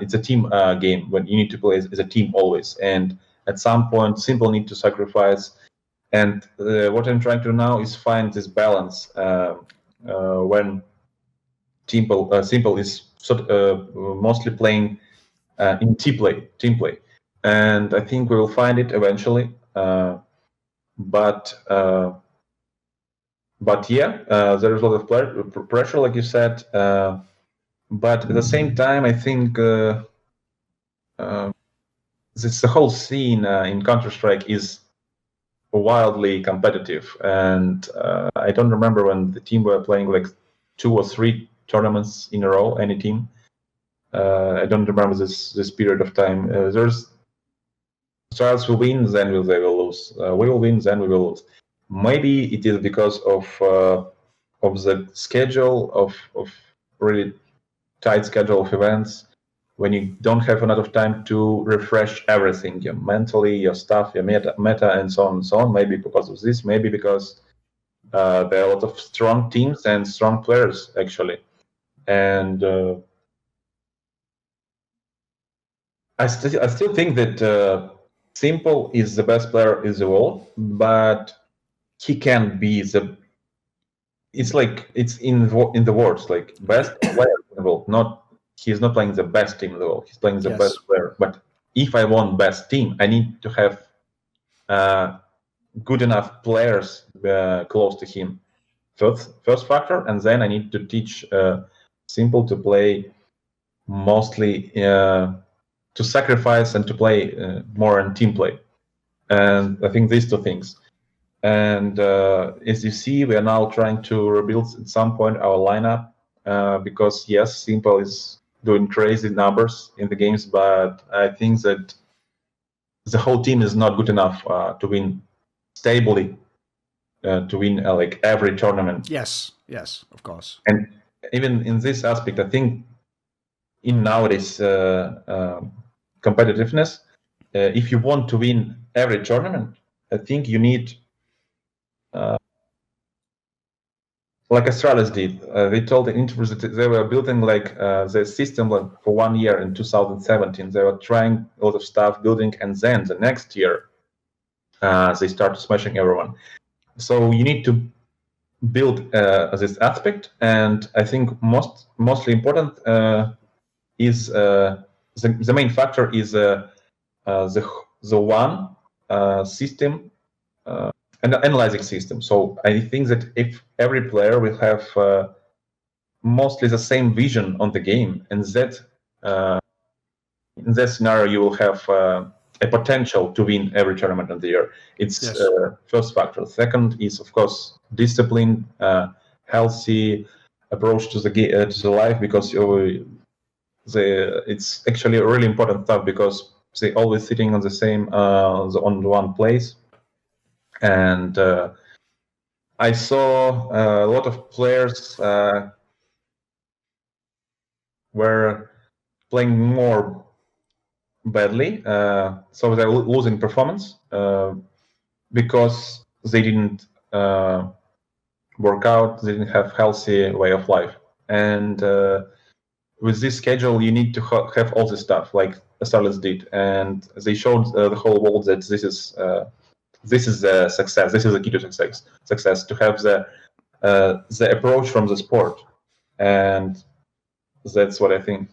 Speaker 3: It's a team game when you need to play as a team always. And at some point, Simple need to sacrifice. And what I'm trying to do now is find this balance when Simple is mostly playing in team play, and I think we will find it eventually. But yeah, there is a lot of pressure, like you said. But at the same time, I think the whole scene in Counter-Strike is wildly competitive, and I don't remember when the team were playing like 2 or 3 tournaments in a row, any team. I don't remember this period of time. There's Trials will win, then they will lose. We will win, then we will lose. Maybe it is because of the schedule of really tight schedule of events, when you don't have enough time to refresh everything, your mentally, your stuff, your meta, and so on and so on. Maybe because of this, maybe because there are a lot of strong teams and strong players, actually. And I still think that Simple is the best player in the world, but he can be the. It's like it's in the words, like best player in the world. He's not playing the best team in the world. He's playing the best player. But if I want best team, I need to have good enough players close to him. First factor, and then I need to teach Simple to play mostly to sacrifice and to play more in team play. And I think these 2 things. And as you see, we are now trying to rebuild at some point our lineup, because yes, Simple is doing crazy numbers in the games, but I think that the whole team is not good enough to win stably, to win like every tournament.
Speaker 2: Yes, of course.
Speaker 3: And even in this aspect, I think in nowadays competitiveness, if you want to win every tournament, I think you need, like Astralis did. They told the interviews that they were building like the system for 1 year in 2017. They were trying a lot of stuff, building, and then the next year they started smashing everyone. So you need to build this aspect, and I think mostly important is the main factor is the one system. An analyzing system. So I think that if every player will have mostly the same vision on the game, and that in that scenario you will have a potential to win every tournament of the year. It's first factor. Second is, of course, discipline, healthy approach to the life, because it's actually a really important stuff, because they always sitting on the same on one place. And I saw a lot of players were playing more badly, so they're losing performance because they didn't work out, they didn't have healthy way of life. And with this schedule, you need to have all this stuff like Starlets did, and they showed the whole world that this is success. This is the key to success. Success to have the approach from the sport, and that's what I think.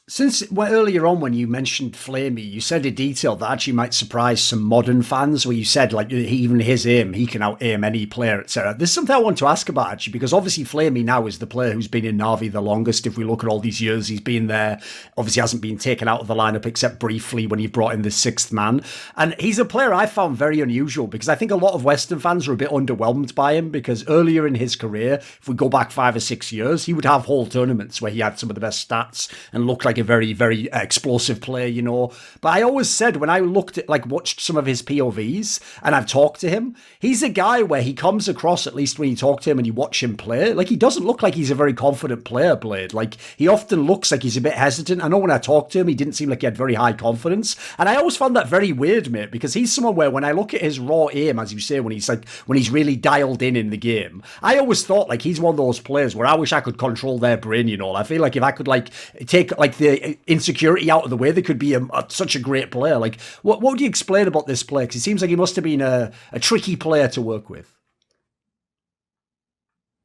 Speaker 2: Since earlier on when you mentioned Flamey, you said a detail that actually might surprise some modern fans, where you said like even his aim, he can out aim any player, etc. There's something I want to ask about actually, because obviously Flamey now is the player who's been in Navi the longest. If we look at all these years he's been there, obviously hasn't been taken out of the lineup except briefly when he brought in the sixth man. And he's a player I found very unusual, because I think a lot of Western fans are a bit underwhelmed by him, because earlier in his career, if we go back 5 or 6 years, he would have whole tournaments where he had some of the best stats and looked like a very, very explosive player, you know. But I always said when I looked at, like, watched some of his POVs and I've talked to him, he's a guy where he comes across, at least when you talk to him and you watch him play, like he doesn't look like he's a very confident player, Blade. Like he often looks like he's a bit hesitant. I know when I talked to him, he didn't seem like he had very high confidence. And I always found that very weird, mate, because he's someone where when I look at his raw aim, as you say, when he's really dialed in the game, I always thought like he's one of those players where I wish I could control their brain, you know. I feel like if I could like take like the insecurity out of the way, they could be such a great player. Like what would you explain about this player? Because it seems like he must have been a tricky player to work with.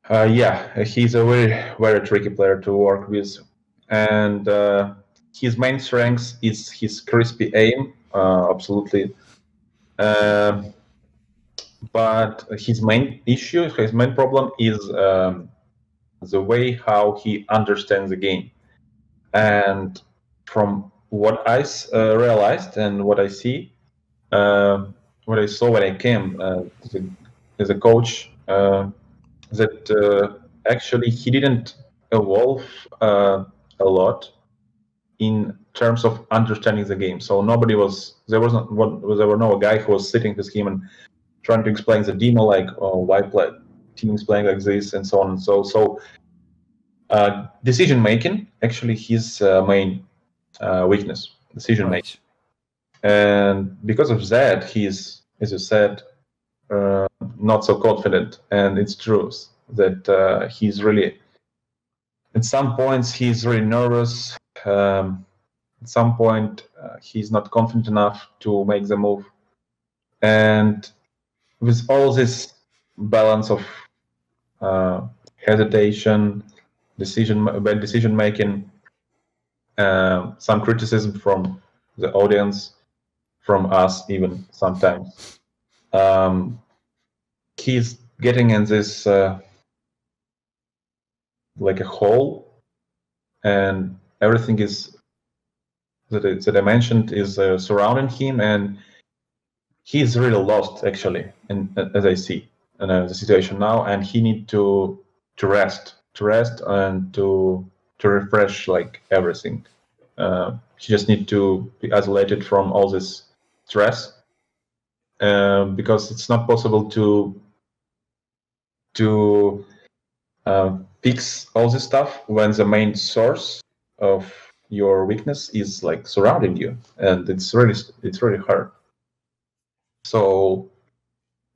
Speaker 3: Yeah, he's a very, very tricky player to work with, and his main strength is his crispy aim, absolutely. But his main issue, his main problem is the way how he understands the game. And from what I realized and what I see, what I saw when I came as a coach, that actually he didn't evolve a lot in terms of understanding the game. So there were no guy who was sitting with him and trying to explain the demo, like, oh, why teams playing like this and so on and so. Decision making, actually, his main weakness, decision making, and because of that, he's, as you said, not so confident. And it's true that he's really, at some points, he's really nervous. At some point, he's not confident enough to make the move. And with all this balance of hesitation, bad decision making, some criticism from the audience, from us even sometimes, he's getting in this like a hole, and everything is that I mentioned is surrounding him, and he's really lost actually, and as I see in the situation now, and he need to rest and to refresh like everything. He just need to be isolated from all this stress, because it's not possible to fix all this stuff when the main source of your weakness is like surrounding you, and it's really hard. So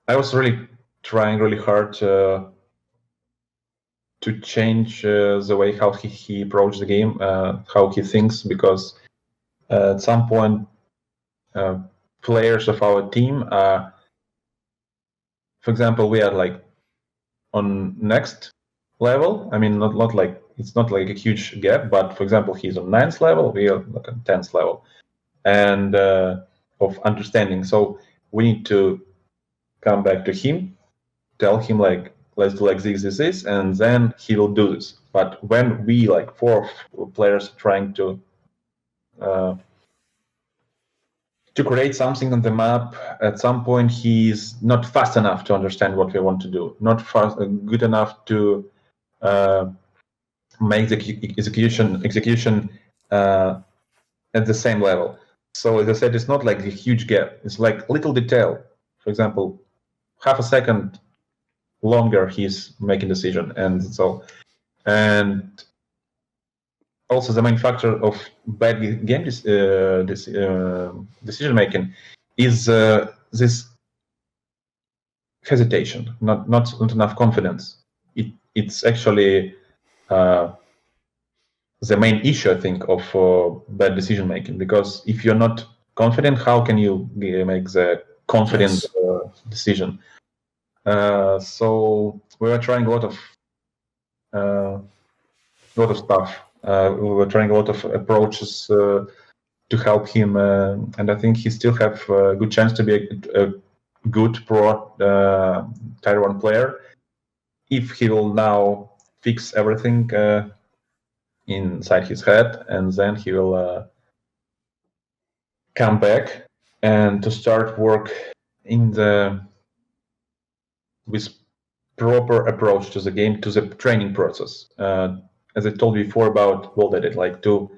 Speaker 3: I was really trying really hard to change the way how he approaches the game, how he thinks, because at some point players of our team are, for example, we are like on next level. I mean, not like, it's not like a huge gap, but for example, he's on 9th level, we are like on 10th level, and of understanding. So we need to come back to him, tell him like, let's do like this, and then he will do this. But when we like 4 players trying to create something on the map, at some point he's not fast enough to understand what we want to do, not good enough to make the execution at the same level. So as I said, it's not like a huge gap. It's like little detail. For example, half a second longer he's making decision, and also the main factor of bad game decision making is this hesitation, not enough confidence. It's actually the main issue, I think, of bad decision making. Because if you're not confident, how can you make the confident decision? So we were trying a lot of stuff. We were trying a lot of approaches to help him, and I think he still have a good chance to be a good pro Tier 1 player if he will now fix everything inside his head, and then he will come back and to start work with proper approach to the game, to the training process. As I told you before about WorldEdit, like to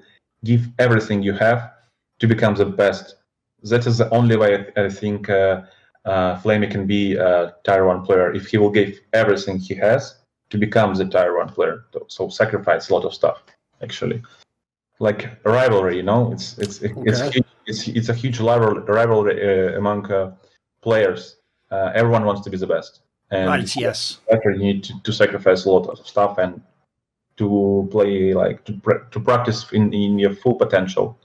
Speaker 3: give everything you have to become the best. That is the only way I think Flamey can be a Tier 1 player, if he will give everything he has to become the Tier 1 player. So sacrifice a lot of stuff, actually. Like a rivalry, it's a huge rivalry among players. Everyone wants to be the best. And
Speaker 2: right, yes.
Speaker 3: You need to sacrifice a lot of stuff and to play, like to practice in your full potential.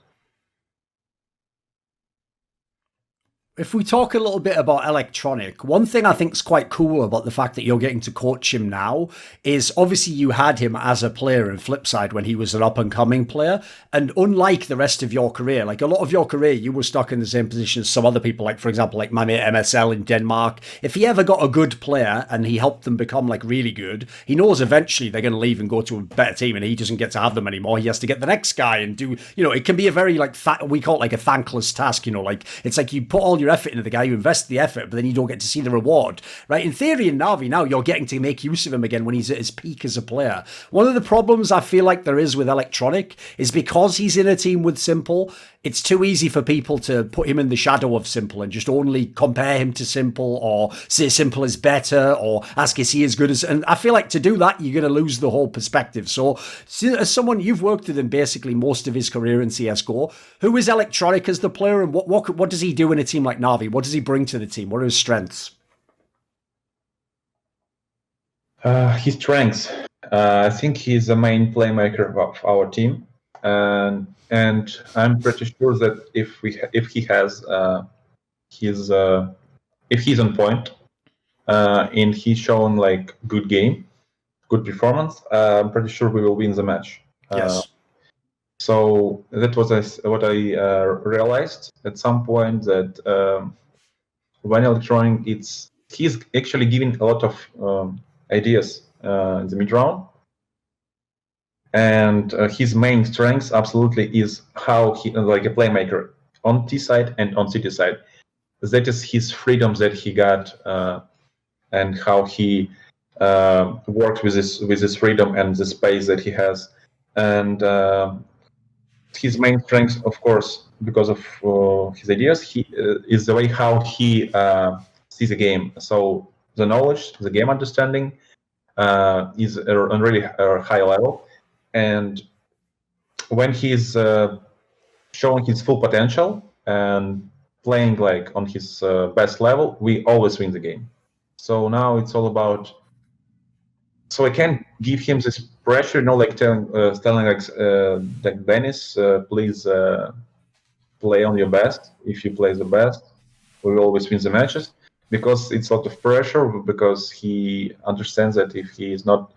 Speaker 2: If we talk a little bit about Electronic, one thing I think is quite cool about the fact that you're getting to coach him now is obviously you had him as a player in Flipside when he was an up-and-coming player, and unlike the rest of your career, like a lot of your career, you were stuck in the same position as some other people, like for example, like my mate MSL in Denmark. If he ever got a good player and he helped them become like really good, he knows eventually they're going to leave and go to a better team, and he doesn't get to have them anymore. He has to get the next guy and do, it can be a very like, we call it like a thankless task, like it's like you put all your effort into the guy, you invest the effort, but then you don't get to see the reward, right? In theory, in Navi now, you're getting to make use of him again when he's at his peak as a player. One of the problems I feel like there is with Electronic is because he's in a team with s1mple, it's too easy for people to put him in the shadow of s1mple and just only compare him to s1mple or say s1mple is better or ask is he as good as, and I feel like to do that, you're going to lose the whole perspective. So as someone, you've worked with him basically most of his career in CSGO, who is Electronic as the player, and what does he do in a team like Navi? What does he bring to the team? What are his strengths?
Speaker 3: His strengths. I think he's the main playmaker of our team, and I'm pretty sure that if he's on point, and he's shown like good game, good performance, I'm pretty sure we will win the match.
Speaker 2: Yes.
Speaker 3: So that was what I realized at some point, that when Electronic, he's actually giving a lot of ideas in the mid round, and his main strength absolutely is how he, like a playmaker on T side and on CT side. That is his freedom that he got, and how he worked with his freedom and the space that he has, and his main strength, of course, because of his ideas, is the way how he sees the game. So the knowledge, the game understanding is on really high level, and when he's showing his full potential and playing like on his best level, we always win the game. So now it's all about. So I can't give him this pressure, like telling like Dennis, please play on your best. If you play the best, we will always win the matches, because it's a lot of pressure, because he understands that if he is not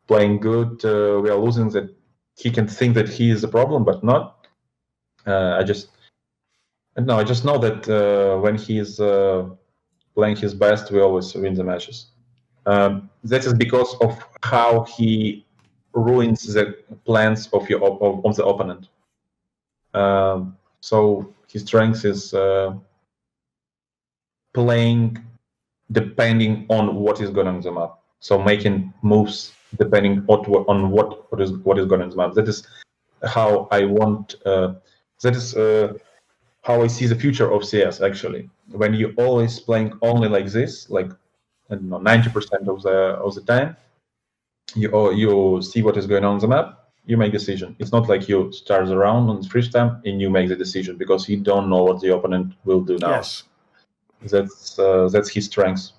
Speaker 3: playing good, we are losing, that he can think that he is the problem, but not. I just know that when he is playing his best, we always win the matches. That is because of how he ruins the plans of the opponent. So his strength is playing depending on what is going on the map. So making moves depending on what is going on the map. That is how I want. That is how I see the future of CS. Actually, when you always playing only like this, like I don't know, 90% of the time, you see what is going on the map, you make decision. It's not like you start the round on the first time and you make the decision, because you don't know what the opponent will do now.
Speaker 2: Yes.
Speaker 3: That's his strength.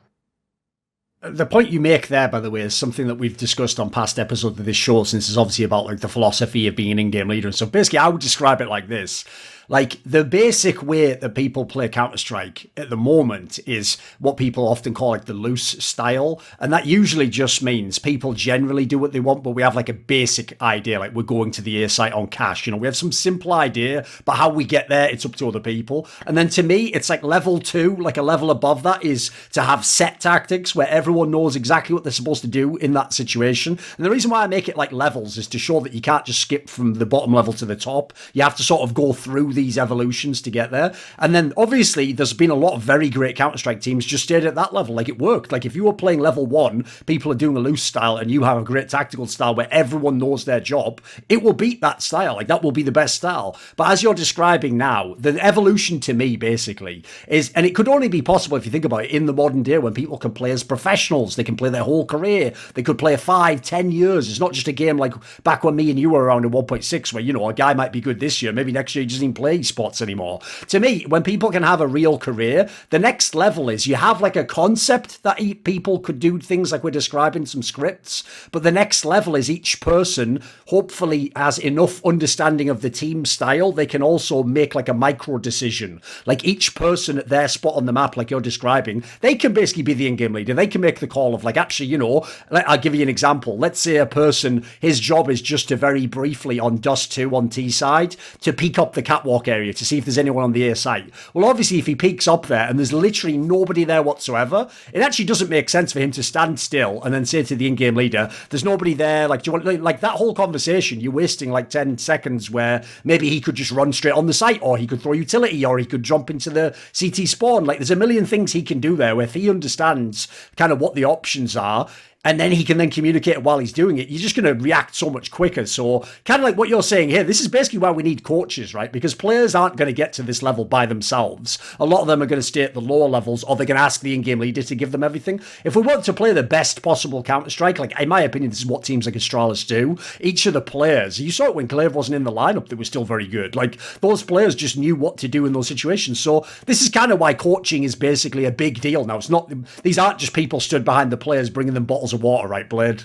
Speaker 2: The point you make there, by the way, is something that we've discussed on past episodes of this show, since it's obviously about like the philosophy of being an in-game leader. And so basically, I would describe it like this. Like, the basic way that people play Counter-Strike at the moment is what people often call like the loose style. And that usually just means people generally do what they want, but we have like a basic idea, like we're going to the A site on cash. You know, we have some simple idea, but how we get there, it's up to other people. And then to me, it's like level 2, like a level above that is to have set tactics where everyone knows exactly what they're supposed to do in that situation. And the reason why I make it like levels is to show that you can't just skip from the bottom level to the top. You have to sort of go through these evolutions to get there. And then obviously there's been a lot of very great Counter-Strike teams just stayed at that level. Like, it worked. Like, if you were playing level 1, people are doing a loose style, and you have a great tactical style where everyone knows their job, it will beat that style. Like, that will be the best style. But as you're describing now, the evolution to me basically is, and it could only be possible if you think about it, in the modern day when people can play as professionals, they can play their whole career, they could play 5-10 years. It's not just a game like back when me and you were around in 1.6 where, you know, a guy might be good this year, maybe next year he doesn't even play esports anymore. To me, when people can have a real career, the next level is you have like a concept that people could do things like we're describing, some scripts, but the next level is each person hopefully has enough understanding of the team style, they can also make like a micro decision. Like, each person at their spot on the map, like you're describing, they can basically be the in-game leader. They can make the call of like, actually, you know, I'll give you an example. Let's say a person, his job is just to very briefly on Dust 2 on T side to peek up the catwalk area to see if there's anyone on the A site. Well, obviously, if he peeks up there and there's literally nobody there whatsoever, it actually doesn't make sense for him to stand still and then say to the in-game leader, there's nobody there. Like, do you want, like that whole conversation, you're wasting like 10 seconds where maybe he could just run straight on the site, or he could throw utility, or he could jump into the CT spawn. Like, there's a million things he can do there where if he understands kind of what the options are, and then he can then communicate it while he's doing it, you're just going to react so much quicker. So kind of like what you're saying here, this is basically why we need coaches, right? Because players aren't going to get to this level by themselves. A lot of them are going to stay at the lower levels, or they're going to ask the in-game leader to give them everything. If we want to play the best possible Counter-Strike, like, in my opinion, this is what teams like Astralis do. Each of the players, you saw it when Clave wasn't in the lineup, they were still very good. Like, those players just knew what to do in those situations. So this is kind of why coaching is basically a big deal now. It's not, these aren't just people stood behind the players bringing them bottles of water, right, Blade?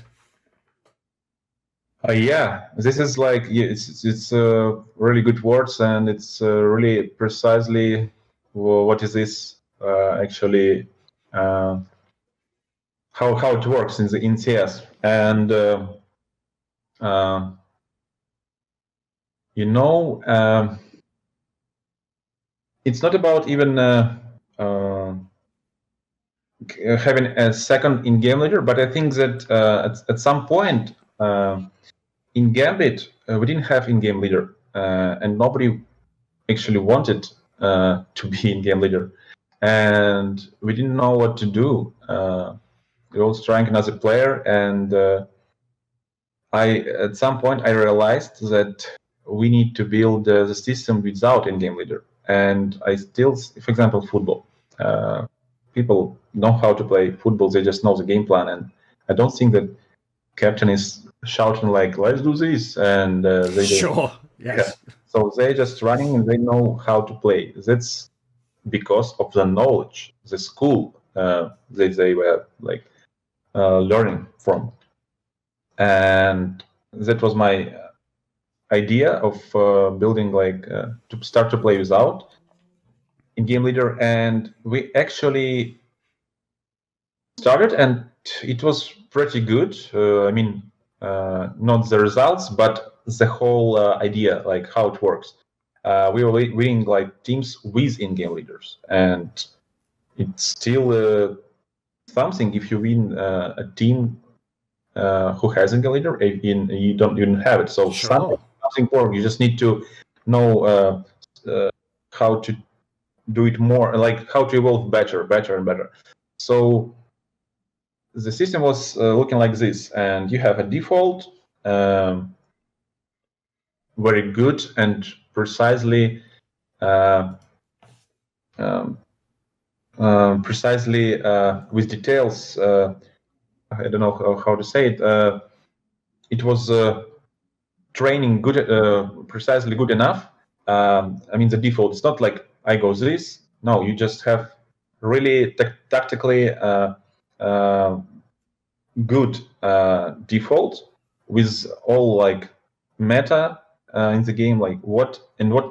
Speaker 3: Yeah, this is like, it's really good words, and it's really precisely what is this actually how it works in CS. And you know, it's not about even having a second in-game leader, but I think that at some point in Gambit we didn't have in-game leader, and nobody actually wanted to be in-game leader, and we didn't know what to do. We were trying as a player, and at some point I realized that we need to build the system without in-game leader. And I still, for example, football. People know how to play football, they just know the game plan, and I don't think that captain is shouting like, let's do this, and they
Speaker 2: sure, yes.
Speaker 3: Yeah. So they're just running and they know how to play. That's because of the knowledge, the school that they were like learning from. And that was my idea of building like to start to play without in-game leader, and we actually started, and it was pretty good. I mean, not the results, but the whole idea, like how it works. We were winning like teams with in-game leaders, and it's still something if you win a team who has in-game leader, you don't even have it. So
Speaker 2: sure.
Speaker 3: something important. You just need to know how to do it more, like how to evolve better and better. So the system was looking like this, and you have a default, very good and precisely with details. I don't know how to say it. It was training good, precisely good enough. I mean, the default is not like I go this. No, you just have really tactically good default with all like meta in the game, like what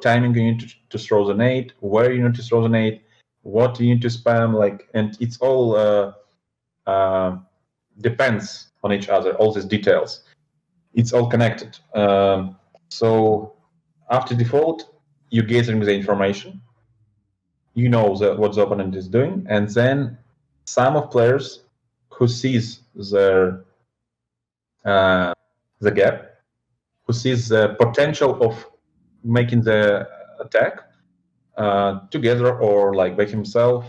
Speaker 3: timing you need to throw the nade, where you need to throw the nade, what you need to spam, like, and it's all depends on each other. All these details, it's all connected. So after default, you gathering the information, you know what the opponent is doing, and then some of players who sees the gap, who sees the potential of making the attack together or like by himself.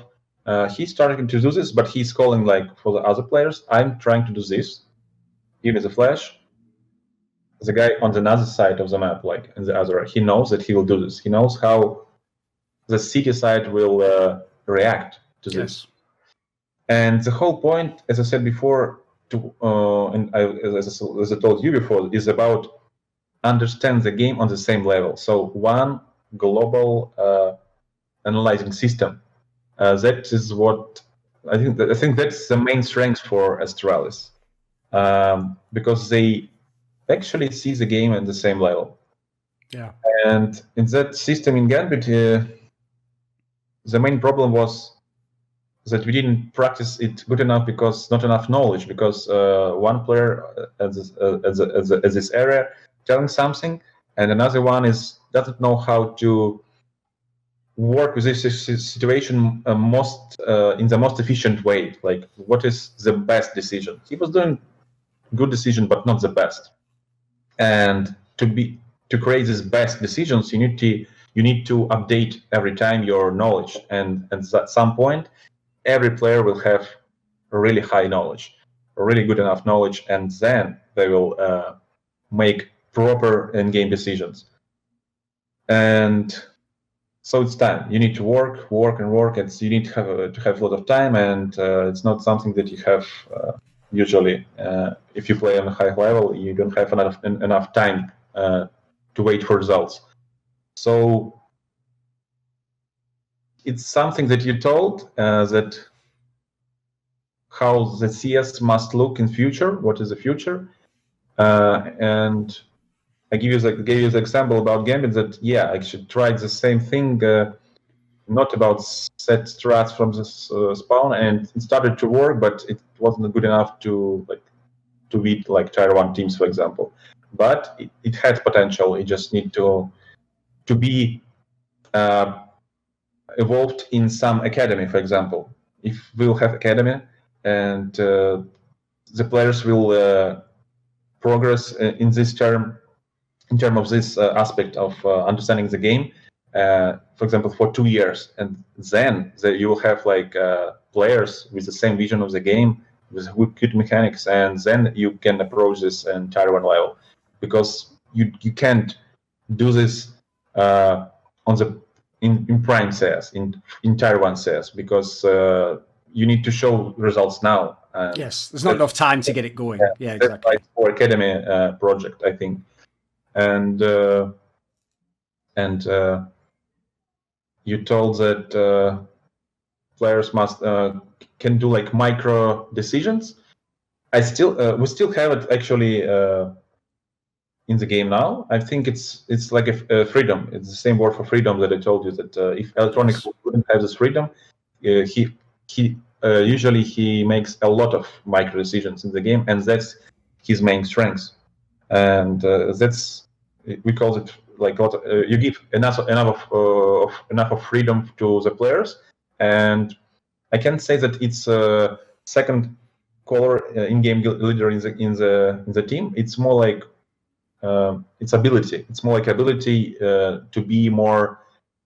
Speaker 3: He's starting to do this, but he's calling like for the other players, I'm trying to do this. Give me the flash. The guy on the other side of the map, like in the other, he knows that he will do this. He knows how the city side will react to this. And the whole point, as I said before, as I told you before, is about understand the game on the same level. So one global analyzing system. That is what I think that's the main strength for Astralis, because they actually see the game at the same level.
Speaker 2: Yeah.
Speaker 3: And in that system in Gambit, the main problem was that we didn't practice it good enough because not enough knowledge. Because one player at this area telling something, and another one doesn't know how to work with this situation in the most efficient way. Like, what is the best decision? He was doing good decision, but not the best. And to create these best decisions, you need to update every time your knowledge. And at some point, every player will have a really high knowledge, a really good enough knowledge, and then they will make proper in-game decisions. And so it's time. You need to work, and you need to have a lot of time, and it's not something that you have usually. If you play on a high level, you don't have enough time to wait for results. So it's something that you told that how the CS must look in future. What is the future? And I gave you the example about Gambit that I should try the same thing, not about set strats from the spawn, and it started to work, but it wasn't good enough to beat like tier 1 teams, for example. But it had potential. It just need to be evolved in some academy, for example. If we'll have academy and the players will progress in terms of this aspect of understanding the game, for example, for 2 years, and then you will have like players with the same vision of the game, with good mechanics, and then you can approach this in tier 1 level, because you can't do this in prime CS, in tier 1 CS, because you need to show results now.
Speaker 2: Yes, there's not enough time to get it going. Yeah, exactly.
Speaker 3: That's right for academy project, I think. And you told that players can do like micro decisions. We still have it actually in the game now. I think it's like a freedom. It's the same word for freedom that I told you, that if Electronic wouldn't have this freedom, he usually makes a lot of micro decisions in the game, and that's his main strength. And we call it like you give enough of freedom to the players, and I can say that it's a second color in-game leader in the team. It's more like it's ability. It's more like ability to be more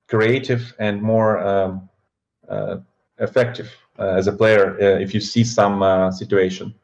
Speaker 3: creative and more effective as a player if you see some situation.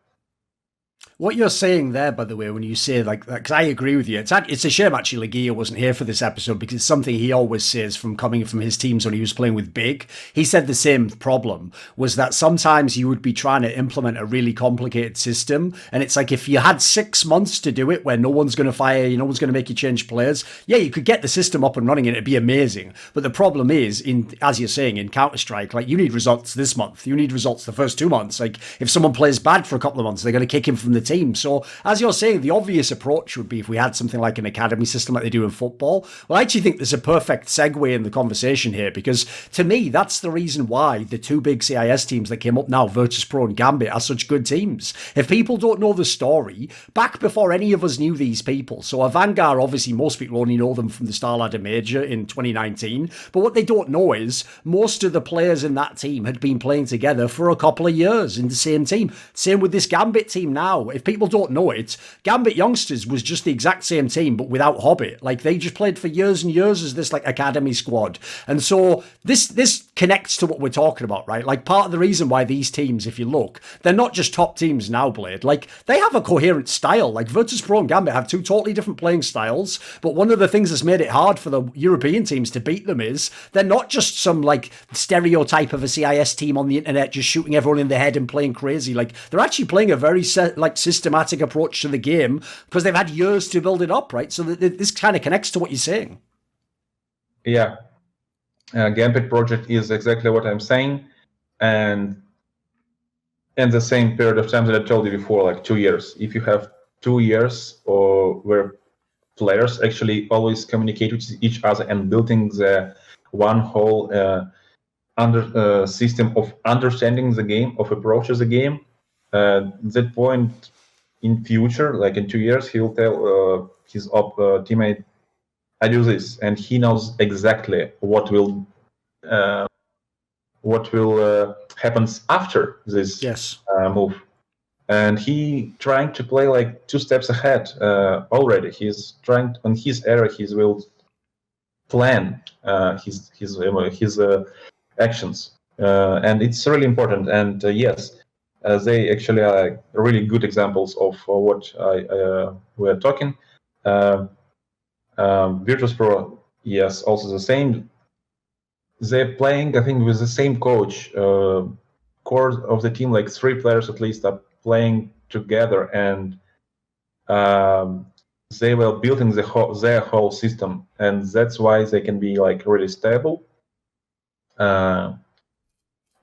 Speaker 2: What you're saying there, by the way, when you say like that, because I agree with you, it's a shame actually Legia wasn't here for this episode because it's something he always says from coming from his teams when he was playing with Big. He said the same problem was that sometimes you would be trying to implement a really complicated system, and it's like if you had 6 months to do it where no one's going to fire you, no one's going to make you change players, yeah, you could get the system up and running and it'd be amazing. But the problem is, as you're saying, in Counter-Strike, like you need results this month, you need results the first 2 months. Like if someone plays bad for a couple of months, they're going to kick him from the team. So as you're saying, the obvious approach would be if we had something like an academy system like they do in football. Well, I actually think there's a perfect segue in the conversation here because to me, that's the reason why the two big CIS teams that came up now, Virtus.pro and Gambit, are such good teams. If people don't know the story, back before any of us knew these people, so a Vanguard, obviously most people only know them from the Starladder Major in 2019, but what they don't know is most of the players in that team had been playing together for a couple of years in the same team. Same with this Gambit team now. If people don't know it, Gambit Youngsters was just the exact same team, but without Hobbit. Like they just played for years and years as this like academy squad. And so this connects to what we're talking about, right? Like part of the reason why these teams, if you look, they're not just top teams now, Blade. Like they have a coherent style. Like Virtus.pro and Gambit have two totally different playing styles. But one of the things that's made it hard for the European teams to beat them is they're not just some like stereotype of a CIS team on the internet just shooting everyone in the head and playing crazy. Like they're actually playing a very systematic approach to the game because they've had years to build it up, right? So this kind of connects to what you're saying.
Speaker 3: Yeah. Gambit project is exactly what I'm saying. And in the same period of time that I told you before, like 2 years. If you have 2 years or where players actually always communicate with each other and building the one whole system of understanding the game, of approaches the game, that point in future, like in 2 years, he'll tell his teammate, I do this, and he knows exactly what will happen after this move. And he trying to play like 2 steps ahead already. He's trying on his era. He will plan his actions, and it's really important. And yes, they actually are really good examples of what we're talking. Virtus.pro, yes, also the same. They're playing, I think, with the same coach. Core of the team, like 3 players at least, are playing together, and they were building their whole system, and that's why they can be like really stable.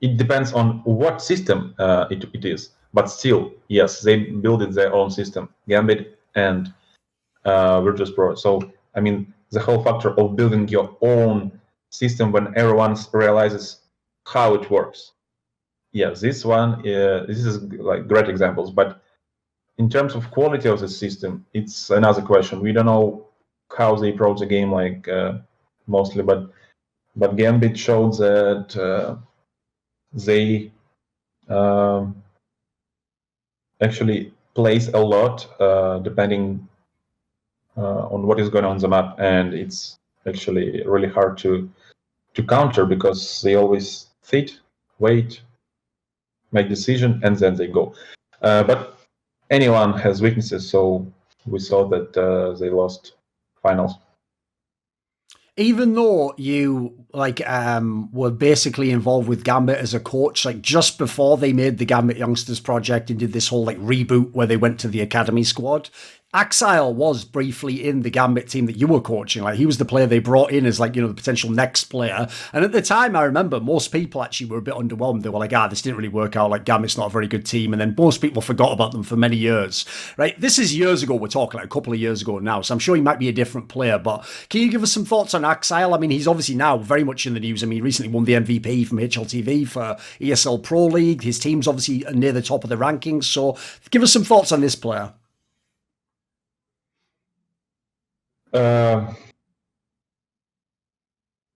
Speaker 3: It depends on what system it is, but still, yes, they built their own system, Gambit and Virtus.pro. So, I mean, the whole factor of building your own system when everyone realizes how it works. Yes, this is like great examples, but in terms of quality of the system, it's another question. We don't know how they approach the game, like mostly, but Gambit showed that they actually plays a lot depending on what is going on the map, and it's actually really hard to counter because they always sit, wait, make decision, and then they go. But anyone has weaknesses, so we saw that they lost finals.
Speaker 2: Even though you were basically involved with Gambit as a coach, like just before they made the Gambit Youngsters project and did this whole like reboot where they went to the academy squad, Axile was briefly in the Gambit team that you were coaching. Like he was the player they brought in as like, you know, the potential next player. And at the time, I remember most people actually were a bit underwhelmed. They were like, this didn't really work out. Like Gambit's not a very good team. And then most people forgot about them for many years, right? This is years ago. We're talking like a couple of years ago now. So I'm sure he might be a different player, but can you give us some thoughts on Axile? I mean, he's obviously now very much in the news. I mean, he recently won the MVP from HLTV for ESL Pro League. His team's obviously near the top of the rankings. So give us some thoughts on this player.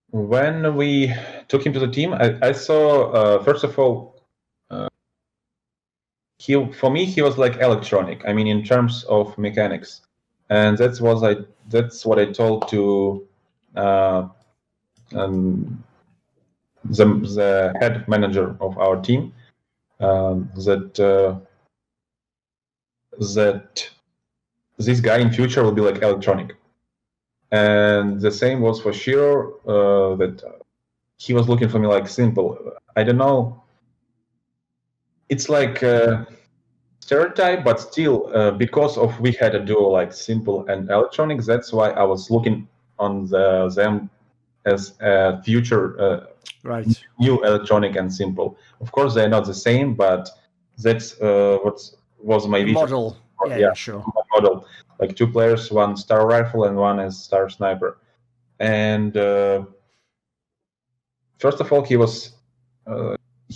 Speaker 3: When we took him to the team, I saw, first of all, for me, he was like electronic. I mean, in terms of mechanics, and that's what I told to the head manager of our team, that that this guy in future will be like electronic. And the same was for Shiro, that he was looking for me like simple. I don't know. It's like a stereotype, but still, because of we had a duo like simple and electronic, that's why I was looking on them as a future
Speaker 2: Right.
Speaker 3: new electronic and simple. Of course, they're not the same, but that's what was my vision.
Speaker 2: Model. Yeah, sure.
Speaker 3: Model. Like 2 players, 1 star rifle and 1 is star sniper. And first of all, he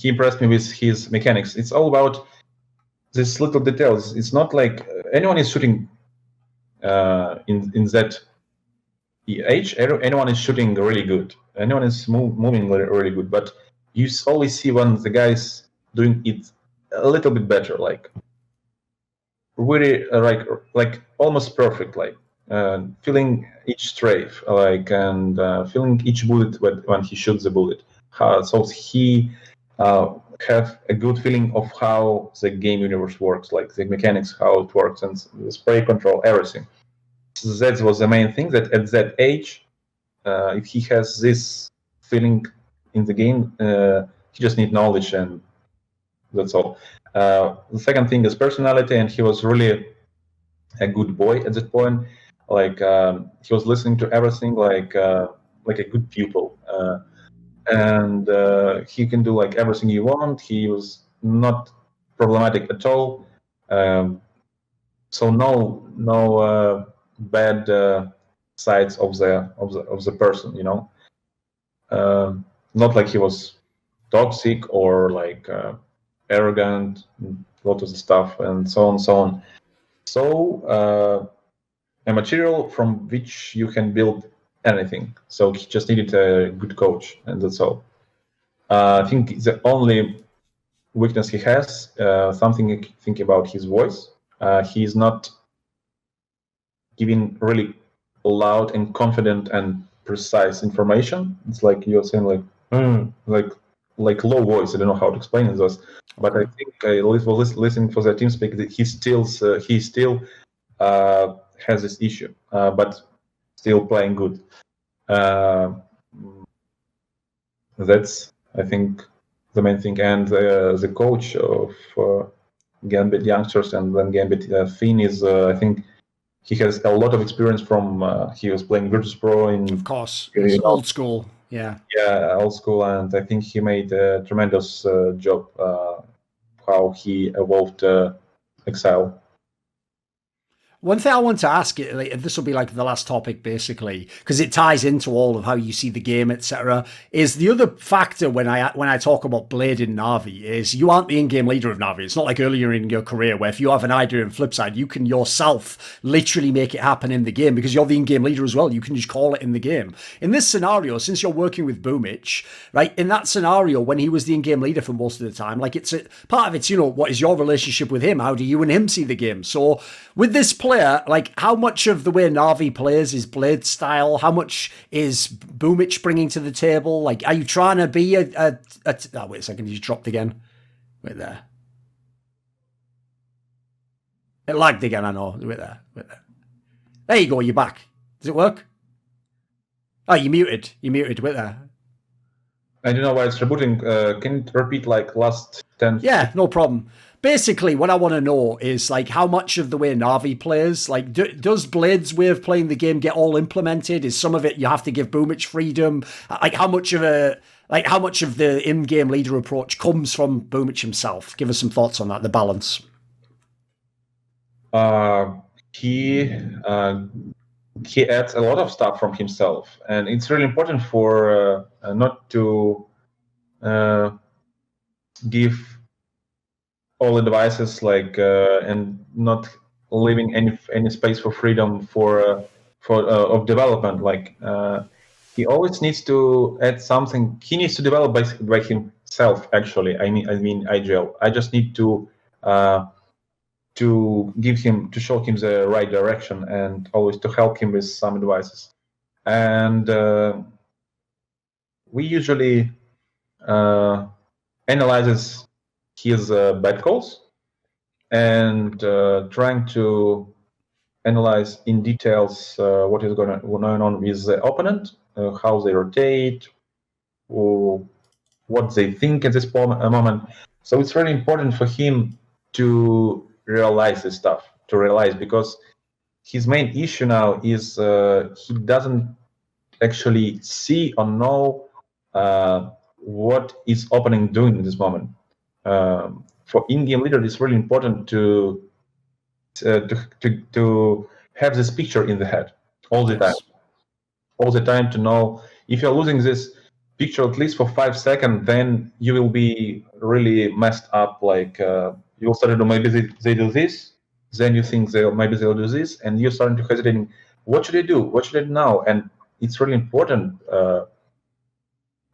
Speaker 3: impressed me with his mechanics. It's all about these little details. It's not like anyone is shooting in that age. Anyone is shooting really good. Anyone is moving really good. But you always see when the guy's doing it a little bit better, like really like almost perfect, like feeling each strafe, like and feeling each bullet when he shoots the bullet. So he have a good feeling of how the game universe works, like the mechanics, how it works, and the spray control, everything. So that was the main thing, that at that age, if he has this feeling in the game, he just needs knowledge, and that's all. The second thing is personality, and he was really a good boy at that point. Like he was listening to everything, like a good pupil. And he can do like everything you want. He was not problematic at all. So no bad sides of the person, you know. Not like he was toxic or like arrogant, a lot of the stuff, and so on, so on. So a material from which you can build anything. So he just needed a good coach, and that's all. I think the only weakness he has, something I think about his voice. He's not giving really loud and confident and precise information. It's like you're saying like low voice. I don't know how to explain it, but I think I was listening for the team speak that he still has this issue, but still playing good. That's, I think, the main thing. And the coach of Gambit youngsters and then Gambit Finn is, I think, he has a lot of experience from. He was playing Virtus Pro in.
Speaker 2: Of course, it's old school. Yeah.
Speaker 3: Yeah, old school, and I think he made a tremendous job. How he evolved Exile.
Speaker 2: One thing I want to ask, this will be like the last topic basically, because it ties into all of how you see the game, etc. Is the other factor when I talk about Blade in Navi is you aren't the in-game leader of Navi. It's not like earlier in your career where if you have an idea in Flipside, you can yourself literally make it happen in the game because you're the in-game leader as well. You can just call it in the game. In this scenario, since you're working with Boomich, right? In that scenario, when he was the in-game leader for most of the time, like part of it's, you know, what is your relationship with him? How do you and him see the game? So with this player, like how much of the way Navi plays is Blade style? How much is Boomich bringing to the table? Like, are you trying to be wait a second, you dropped again. Wait there. It lagged again, I know. Wait there. There you go, you're back. Does it work? Oh, you muted. Wait there.
Speaker 3: I don't know why it's rebooting. Can you repeat like last 10?
Speaker 2: Yeah, no problem. Basically, what I want to know is like how much of the way Navi plays, like does Blade's way of playing the game get all implemented? Is some of it you have to give Boomich freedom? Like how much of the in-game leader approach comes from Boomich himself? Give us some thoughts on that, the balance.
Speaker 3: He adds a lot of stuff from himself, and it's really important for not to give all advices like and not leaving any space for freedom for of development. Like he always needs to add something. He needs to develop by himself. Actually, I mean IGL. I just need to show him the right direction and always to help him with some advices. And we usually analyzes his bad calls and trying to analyze in details what is going on with the opponent, how they rotate, or what they think at this moment. So it's very important for him to realize this stuff, because his main issue now is he doesn't actually see or know what is opponent doing at this moment. For in-game leader, it's really important to have this picture in the head all the time, to know if you're losing this picture at least for 5 seconds, then you will be really messed up. Like you will start to know maybe they do this, then you think maybe they'll do this, and you're starting to hesitating. What should I do? What should I do now? And it's really important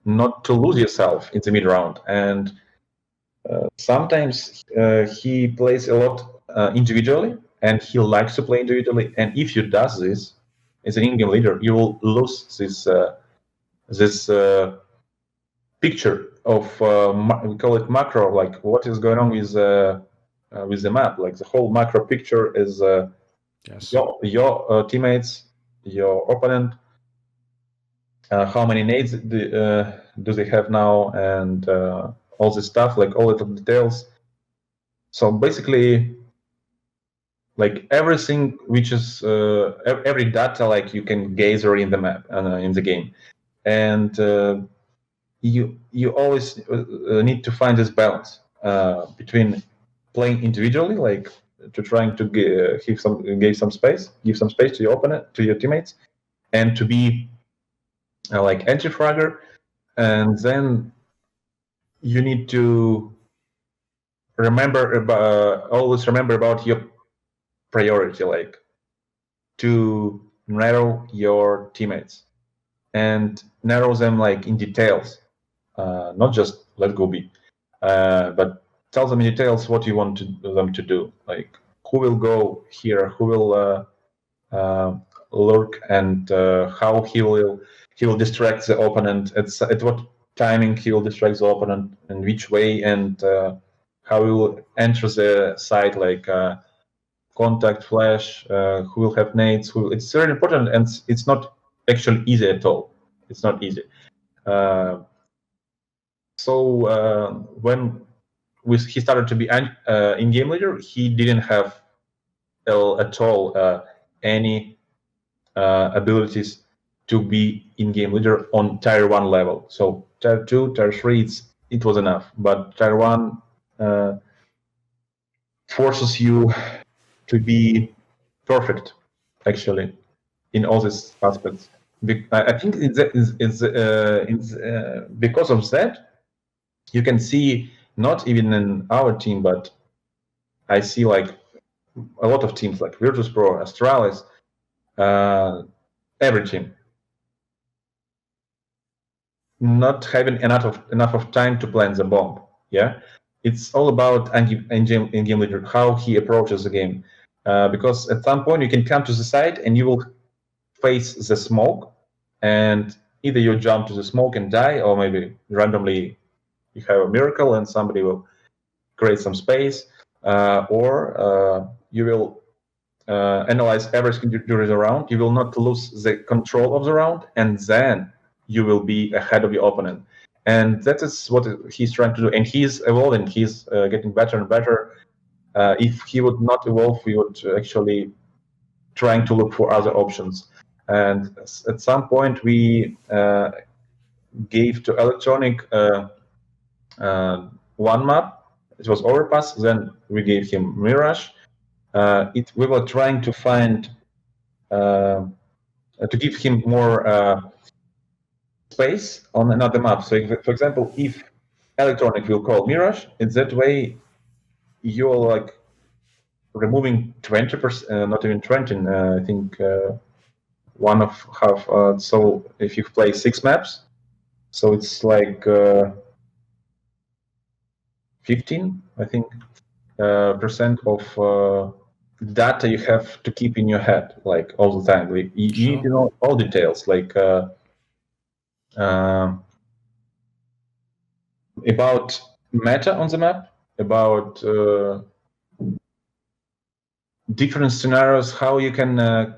Speaker 3: not to lose yourself in the mid round. And sometimes he plays a lot individually, and he likes to play individually. And if you does this as an in-game leader, you will lose this picture of we call it macro, like what is going on with the map. Like the whole macro picture is your teammates, your opponent, how many nades do they have now, and all this stuff, like all the details. So basically, like everything which is every data like you can gather in the map in the game, and you always need to find this balance between playing individually, like to trying to give some space to your opponent, to your teammates, and to be like anti-fragger, and then you need to always remember about your priority, like to narrow your teammates and narrow them like in details, not just let go B, but tell them in details what you want them to do, like who will go here, who will lurk, and how he will distract the opponent, at what timing he will distract the opponent, and which way, and how he will enter the site, like contact, flash, who will have nades. It's very important, and it's not actually easy at all. It's not easy. So when he started to be in-game leader, he didn't have at all any abilities to be in-game leader on tier 1 level. So tier 2, tier 3, it was enough. But tier 1 forces you to be perfect, actually, in all these aspects. I think it's because of that, you can see, not even in our team, but I see like a lot of teams like Virtus.pro, Astralis, every team not having enough of time to plan the bomb. Yeah, it's all about in-game leader, how he approaches the game, because at some point you can come to the side and you will face the smoke, and either you jump to the smoke and die, or maybe randomly you have a miracle and somebody will create some space, or you will analyze everything during the round. You will not lose the control of the round, and then you will be ahead of your opponent. And that is what he's trying to do. And he's evolving. He's getting better and better. If he would not evolve, we would actually trying to look for other options. And at some point, we gave to Electronic one map. It was Overpass. Then we gave him Mirage. We were trying to find to give him more space on another map. So, for example, if Electronic will call Mirage, in that way, you're like removing 20%, not even 20. I think one of half. So if you play 6 maps, so it's like 15, I think, percent of data you have to keep in your head, like all the time. Like, you need to know all details, like about meta on the map, about different scenarios, how you can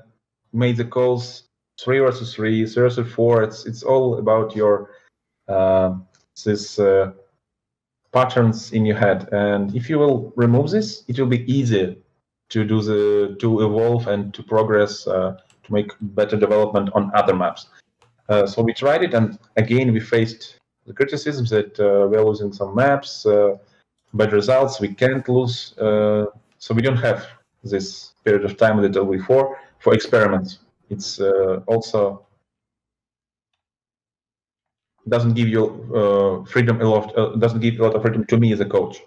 Speaker 3: make the calls 3 versus 3, 3 versus 4. It's all about your this patterns in your head. And if you will remove this, it will be easier to evolve and to progress, to make better development on other maps. So we tried it, and again we faced the criticisms that we're losing some maps, bad results. We can't lose, so we don't have this period of time that before for experiments. It's also doesn't give you freedom a lot. Doesn't give a lot of freedom to me as a coach.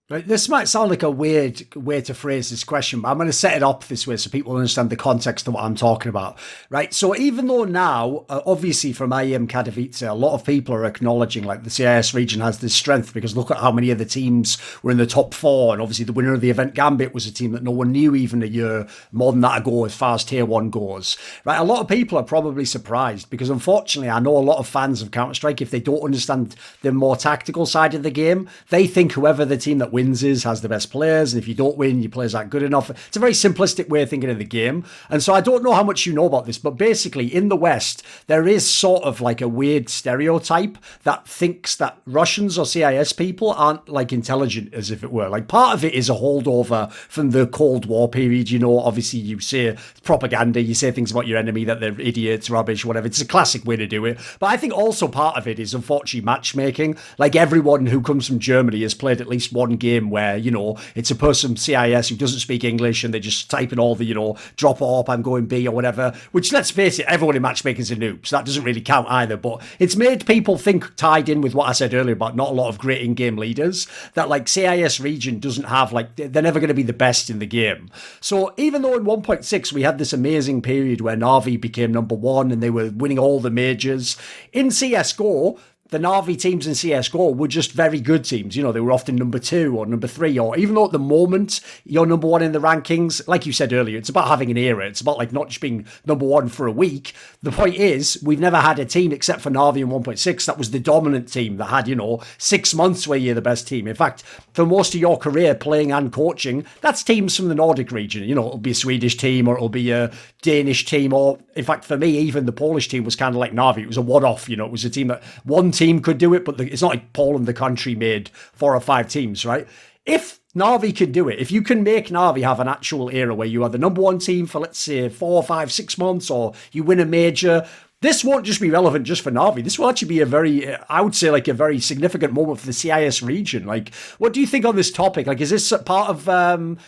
Speaker 2: Right, this might sound like a weird way to phrase this question, but I'm going to set it up this way so people understand the context of what I'm talking about. Right, so even though now, obviously from Katowice, a lot of people are acknowledging like the CIS region has this strength because look at how many of the teams were in the top 4, and obviously the winner of the event Gambit was a team that no one knew even a year more than that ago as far as Tier 1 goes. Right, a lot of people are probably surprised because unfortunately I know a lot of fans of Counter-Strike, if they don't understand the more tactical side of the game, they think whoever the team that wins has the best players, and if you don't win, your players aren't good enough. It's a very simplistic way of thinking of the game. And so I don't know how much you know about this, but basically in the West, there is sort of like a weird stereotype that thinks that Russians or CIS people aren't like intelligent, as if it were. Like part of it is a holdover from the Cold War period, you know, obviously you say propaganda, you say things about your enemy that they're idiots, rubbish, whatever. It's a classic way to do it. But I think also part of it is unfortunately matchmaking. Like everyone who comes from Germany has played at least one game where, you know, it's a person from CIS who doesn't speak English and they just type in all the, you know, drop off, I'm going B or whatever, which let's face it, everyone in matchmaking is a noob, so that doesn't really count either. But it's made people think, tied in with what I said earlier about not a lot of great in-game leaders, that like CIS region doesn't have, like, they're never going to be the best in the game. So even though in 1.6 we had this amazing period where Navi became number 1 and they were winning all the majors, in CSGO, the Navi teams in CSGO were just very good teams. You know, they were often number 2 or number 3, or even though at the moment you're number 1 in the rankings, like you said earlier, it's about having an era. It's about like not just being number 1 for a week. The point is, we've never had a team except for Navi in 1.6 that was the dominant team that had, you know, 6 months where you're the best team. In fact, for most of your career playing and coaching, that's teams from the Nordic region. You know, it'll be a Swedish team or it'll be a Danish team, or in fact, for me, even the Polish team was kind of like Navi. It was a one-off, you know, it was a team that one team could do it, but it's not like Poland, the country, made 4 or 5 teams, right? If Navi can do it, if you can make Navi have an actual era where you are the number 1 team for, let's say, 4, 5, 6 months, or you win a major, this won't just be relevant just for Navi. This will actually be a very, I would say, like a very significant moment for the CIS region. Like, what do you think on this topic? Like, is this part of,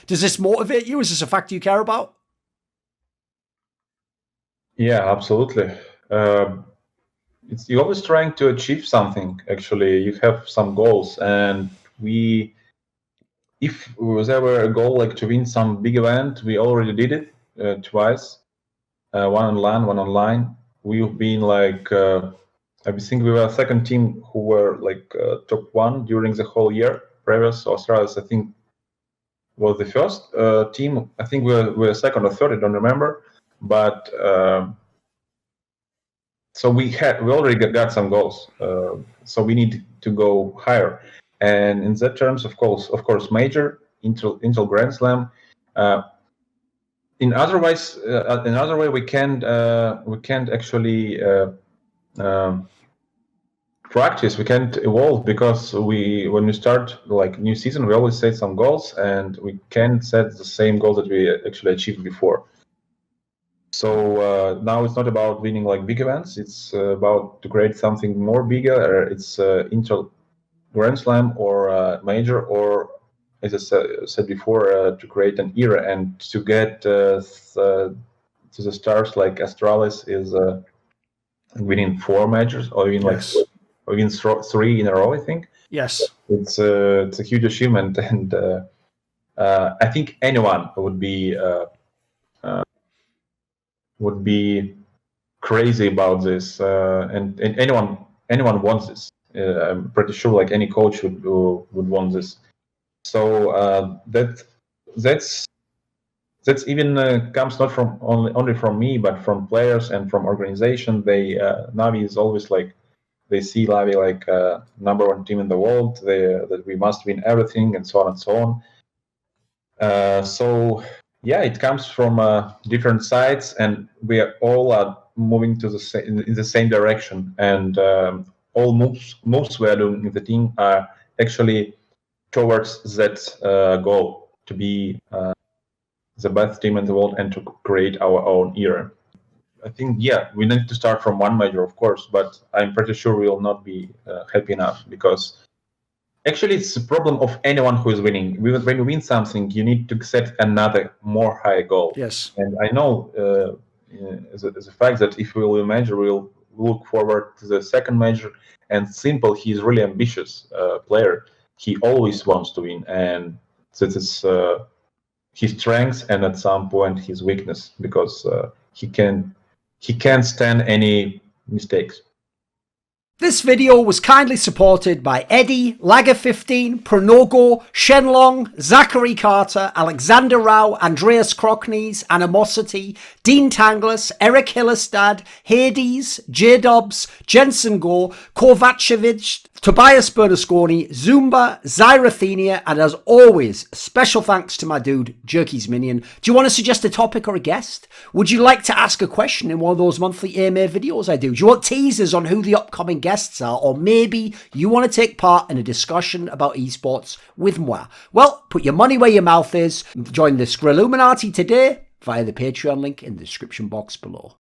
Speaker 2: does this motivate you? Is this a factor you care about?
Speaker 3: Yeah, absolutely. You're always trying to achieve something. Actually, you have some goals, and if there were a goal like to win some big event, we already did it twice, one on LAN, one online. We've been like, I think we were a second team who were like top 1 during the whole year. Previous Australis, I think, was the first team. I think we were second or third. I don't remember, but. So we already got some goals. So we need to go higher, and in that terms, of course, major Intel Grand Slam. In other way, we can't actually practice. We can't evolve because when we start like new season, we always set some goals, and we can't set the same goals that we actually achieved before. So now it's not about winning like big events. It's about to create something more bigger. It's Intel Grand Slam or major, or as I said before, to create an era and to get to the stars like Astralis is winning 4 majors, or even
Speaker 2: Yes.
Speaker 3: like or even 3 in a row. I think.
Speaker 2: Yes.
Speaker 3: It's a huge achievement, and I think anyone would be crazy about this, and anyone wants this. I'm pretty sure like any coach would want this. So that's even comes not from only from me, but from players and from organization. Navi is always like, they see Navi like number 1 team in the world. That we must win everything and so on and so on. So yeah, it comes from different sides, and we are all moving to in the same direction. And all moves we are doing in the team are actually towards that goal, to be the best team in the world and to create our own era. I think, yeah, we need to start from one major, of course, but I'm pretty sure we will not be happy enough, because actually it's the problem of anyone who is winning. When you win something, you need to set another more high goal.
Speaker 2: Yes.
Speaker 3: And I know as a fact that if we will major, we'll look forward to the second major. And Simple, he's really ambitious player. He always wants to win, and that is his strength and at some point his weakness, because he can't stand any mistakes.
Speaker 2: This video was kindly supported by Eddie, Lager15, Pronogo, Shenlong, Zachary Carter, Alexander Rao, Andreas Kroknes, Animosity, Dean Tanglis, ErikHillestad, Hades, Jdubs, Jensen Goh, Kovacevicd, Tobias Bernasconi, Zoomba, Zyrathenia, and as always, special thanks to my dude, Jerky's Minion. Do you want to suggest a topic or a guest? Would you like to ask a question in one of those monthly AMA videos I do? Do you want teasers on who the upcoming guests are? Or maybe you want to take part in a discussion about esports with moi? Well, put your money where your mouth is. Join the Skrilluminati today via the Patreon link in the description box below.